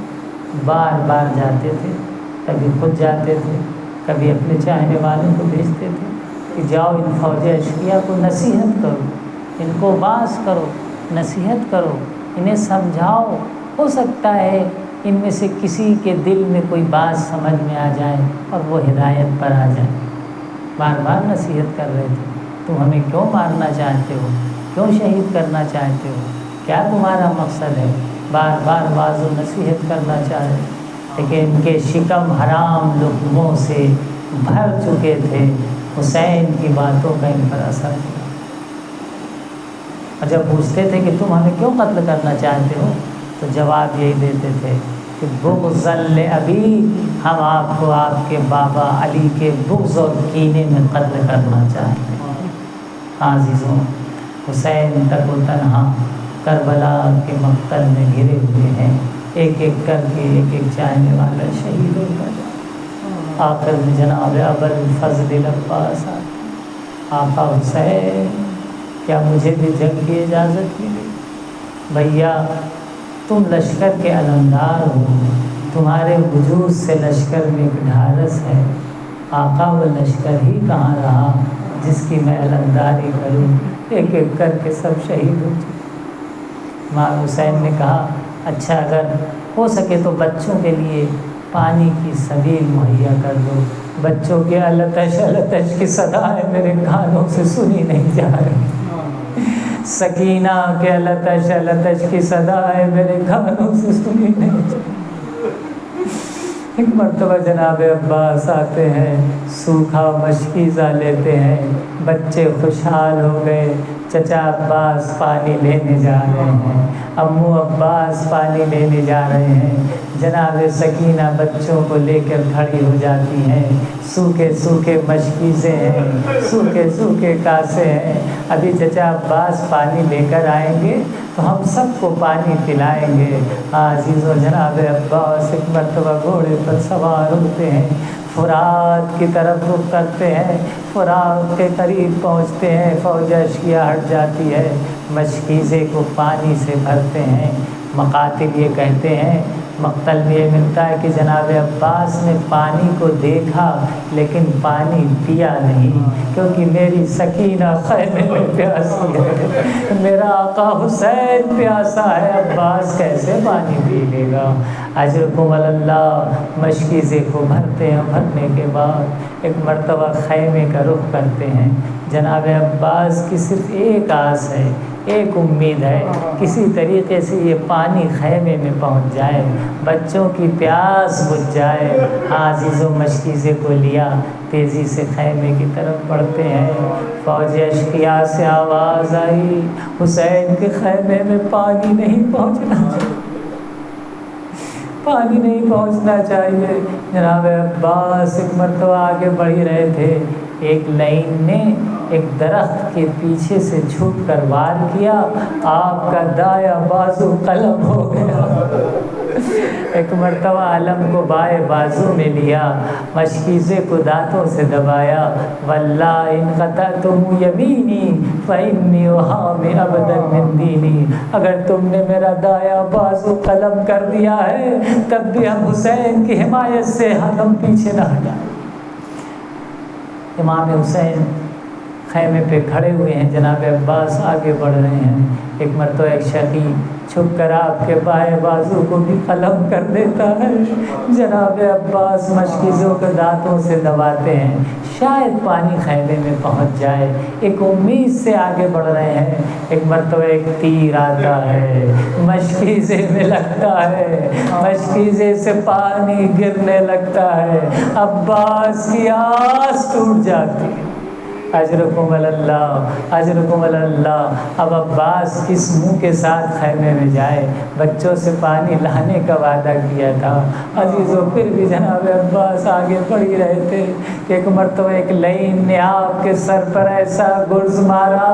بار بار جاتے تھے، کبھی خود جاتے تھے، کبھی اپنے چاہنے والوں کو بھیجتے تھے کہ جاؤ ان فوج اشقیاء کو نصیحت کرو، ان کو واعظ کرو، نصیحت کرو، انہیں سمجھاؤ، ہو سکتا ہے ان میں سے کسی کے دل میں کوئی بات سمجھ میں آ جائے اور وہ ہدایت پر آ جائے۔ بار بار نصیحت کر رہے تھے، تم ہمیں کیوں مارنا چاہتے ہو، کیوں شہید کرنا چاہتے ہو، کیا تمہارا مقصد ہے؟ بار بار واعظ و نصیحت کرنا چاہے، لیکن ان کے شکم حرام لقموں سے بھر چکے تھے، حسین کی باتوں کا ان پر اثر ہوا۔ اور جب پوچھتے تھے کہ تم ہمیں کیوں قتل کرنا چاہتے ہو، تو جواب یہی دیتے تھے کہ بغضا لابی، ہم آپ کو آپ کے بابا علی کے بغض اور کینے میں قتل کرنا چاہتے ہیں۔ عزیزوں، حسین تک و تنہا کربلا کے مقتل میں گھرے ہوئے ہیں، ایک ایک کر کے ایک ایک چاہنے والا شہید ہوتا جائے۔ آخر میں جناب ابوالفضل عباس آقا حسین، کیا مجھے بھی جنگ کی اجازت ملی؟ بھیا تم لشکر کے علمدار ہو، تمہارے وجود سے لشکر میں ایک ڈھارس ہے، آقا وہ لشکر ہی کہاں رہا جس کی میں علمداری کروں؟ ایک ایک کر کے سب شہید ہو چکے۔ امام حسین نے کہا اچھا اگر ہو سکے تو بچوں کے لیے پانی کی سبیل مہیا کر دو، بچوں کے التش التش کی صدائیں میرے کانوں سے سنی نہیں جا رہی، سکینہ کے التش التش کی صدائیں میرے کانوں سے سنی نہیں جا رہی۔ ایک مرتبہ جناب عباس آتے ہیں، سوکھا مشکیزہ لیتے ہیں، بچے خوشحال ہو گئے، چچا عباس پانی لینے جا رہے ہیں، امو عباس پانی لینے جا رہے ہیں، جناب سکینہ بچوں کو لے کر کھڑی ہو جاتی ہیں، سوکھے سوکھے مشکیزیں ہیں، سوکھے سوکھے کاسے ہیں، ابھی چچا عباس پانی لے کر آئیں گے تو ہم سب کو پانی پلائیں گے۔ عزیزو جناب عباس ایک مرتبہ گھوڑے پر سوار ہوتے ہیں، فرات کی طرف رخ کرتے ہیں، فرات کے قریب پہنچتے ہیں، فوج اشقیاء ہٹ جاتی ہے، مشکیزے کو پانی سے بھرتے ہیں، مقاتل یہ کہتے ہیں مقتل میں یہ ملتا ہے کہ جناب عباس نے پانی کو دیکھا لیکن پانی پیا نہیں، کیونکہ میری سکینہ خیمے میں پیاسی ہے، میرا آقا حسین پیاسا ہے، عباس کیسے پانی پی لے گا۔ اجرکم اللہ۔ مشکیزے کو بھرتے ہیں، بھرنے کے بعد ایک مرتبہ خیمے کا رخ کرتے ہیں۔ جناب عباس کی صرف ایک آس ہے، ایک امید ہے، کسی طریقے سے یہ پانی خیمے میں پہنچ جائے، بچوں کی پیاس بجھ جائے۔ عزیز و مشکیزے کو لیا، تیزی سے خیمے کی طرف بڑھتے ہیں۔ فوج اشقیا سے آواز آئی، حسین کے خیمے میں پانی نہیں پہنچنا چاہیے، پانی نہیں پہنچنا چاہیے۔ جناب عباس ایک مرتبہ آگے بڑھ ہی رہے تھے، ایک لائن نے ایک درخت کے پیچھے سے چھپ کر وار کیا، آپ کا دایاں بازو قلم ہو گیا۔ ایک مرتبہ علم کو بائیں بازو میں لیا، مشکیزے کو دانتوں سے دبایا، واللہ ان قطعتم یمینی فإنی أحامی أبدا من دینی، اگر تم نے میرا دایاں بازو قلم کر دیا ہے تب بھی ہم حسین کی حمایت سے ہم پیچھے نہ ہٹائیں۔ امام حسین خیمے پہ کھڑے ہوئے ہیں، جناب عباس آگے بڑھ رہے ہیں۔ ایک مرتبہ ایک شقی چھپ کر آپ کے بائیں بازو کو بھی قلم کر دیتا ہے۔ جناب عباس مشکیزوں کے دانتوں سے دباتے ہیں، شاید پانی خیمے میں پہنچ جائے، ایک امید سے آگے بڑھ رہے ہیں۔ ایک مرتبہ ایک تیر آتا ہے، مشکیزے میں لگتا ہے، مشکیزے سے پانی گرنے لگتا ہے، عباس کی آس ٹوٹ جاتی ہے۔ اجرکم اللہ، اجرکم اللہ۔ اب عباس کس منہ کے ساتھ خیمے میں جائے، بچوں سے پانی لانے کا وعدہ کیا تھا۔ عزیزو پھر بھی جناب عباس آگے بڑھ ہی رہے تھے کہ ایک مرتبہ ایک لائن نے آپ کے سر پر ایسا گرز مارا،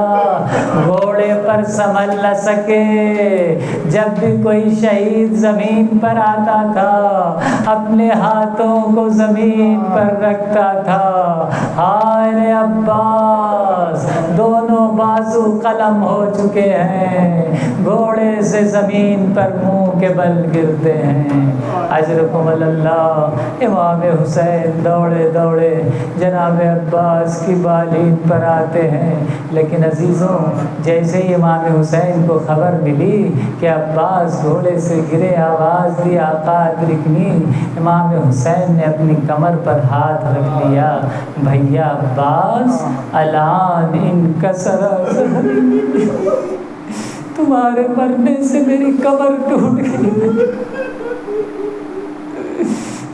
گھوڑے پر سنبھل نہ سکے۔ جب بھی کوئی شہید زمین پر آتا تھا اپنے ہاتھوں کو زمین پر رکھتا تھا، ہائے رے عباس، دونوں بازو قلم ہو چکے ہیں، گھوڑے سے زمین پر منہ کے بل گرتے ہیں۔ اجرکم اللہ۔ امام حسین دوڑے دوڑے جناب عباس کی بالین پر آتے ہیں، لیکن عزیزوں جیسے ہی امام حسین کو خبر ملی کہ عباس گھوڑے سے گرے، آواز دی آقا ادرکنی، امام حسین نے اپنی کمر پر ہاتھ رکھ لیا، بھیا عباس الان انکسر ظہری، تمہارے مرنے سے میری کمر ٹوٹ گئی،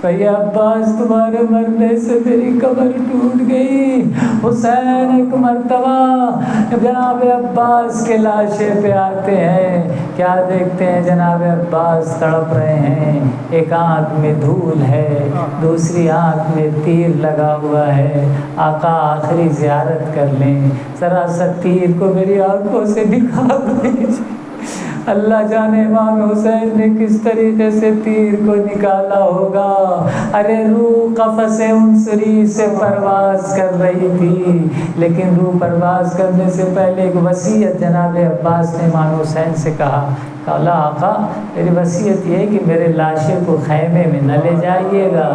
بھیا عباس تمہارے مرنے سے میری کمر ٹوٹ گئی۔ حسین ایک مرتبہ جناب عباس کے لاشے پہ آتے ہیں، کیا دیکھتے ہیں جناب عباس تڑپ رہے ہیں، ایک آنکھ میں دھول ہے، دوسری آنکھ میں تیر لگا ہوا ہے۔ آقا آخری زیارت کر لیں، ذرا سا تیر کو میری آنکھوں سے نکال دیجیے۔ اللہ جانے امام حسین نے کس طریقے سے تیر کو نکالا ہوگا۔ ارے روح قفس عنصری سے پرواز کر رہی تھی، لیکن روح پرواز کرنے سے پہلے ایک وصیت جناب عباس نے امام حسین سے کہا، کہا آقا میری وصیت یہ ہے کہ میرے لاشے کو خیمے میں نہ لے جائیے گا۔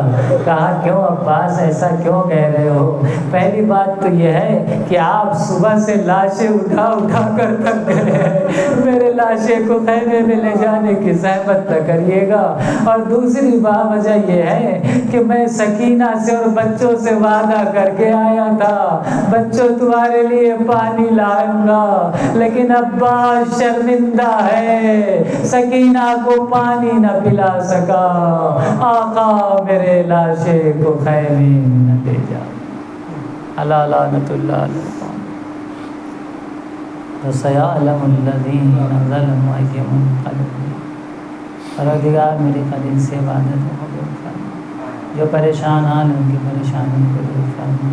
کہا کیوں عباس ایسا کیوں کہہ رہے ہو؟ پہلی بات تو یہ ہے کہ آپ صبح سے لاشیں اٹھا اٹھا کر تھک گئے ہیں، میرے لاشے کو خیمے میں لے جانے کی زحمت نہ کریے گا، اور دوسری وجہ یہ ہے کہ میں سکینہ سے اور بچوں سے وعدہ کر کے آیا تھا، بچوں تمہارے لیے پانی لاؤں گا، لیکن عباس شرمندہ ہے، سکینہ کو پانی نہ پلا سکا، آقا میرے لاشے کو خیمے میں نہ لے جا۔ اللہ لعنت اللہ علیہ وسيعلم الذين ظلموا أي منقلب۔ پروردگار میری قدیم سے عبادت کو قبول فرما، جو پریشان حال ان کی پریشانی کو دور فرما،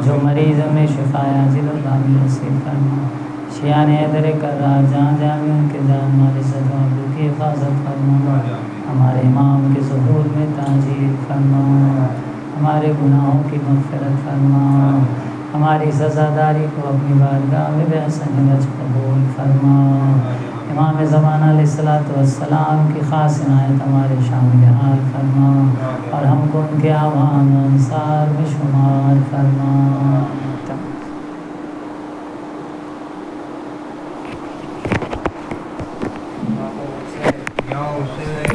جو مریض میں شفا عاجل و عاجل نصیب فرما، شیان حیدر کرار جہاں جامع ان کے جان مال عزت و آبرو کی حفاظت فرما، ہمارے امام کے ظہور میں تاجیل فرما، ہمارے گناہوں کی مغفرت فرما، ہماری سزاداری کو اپنی بارگاہ میں بحسن وجہ قبول فرما۔ امام زمانہ علیہ الصلوۃ والسلام کی خاص عنایت ہمارے شامل حال فرما اور ہم کو ان کے اعوان و انصار میں شمار فرما۔ یا حسین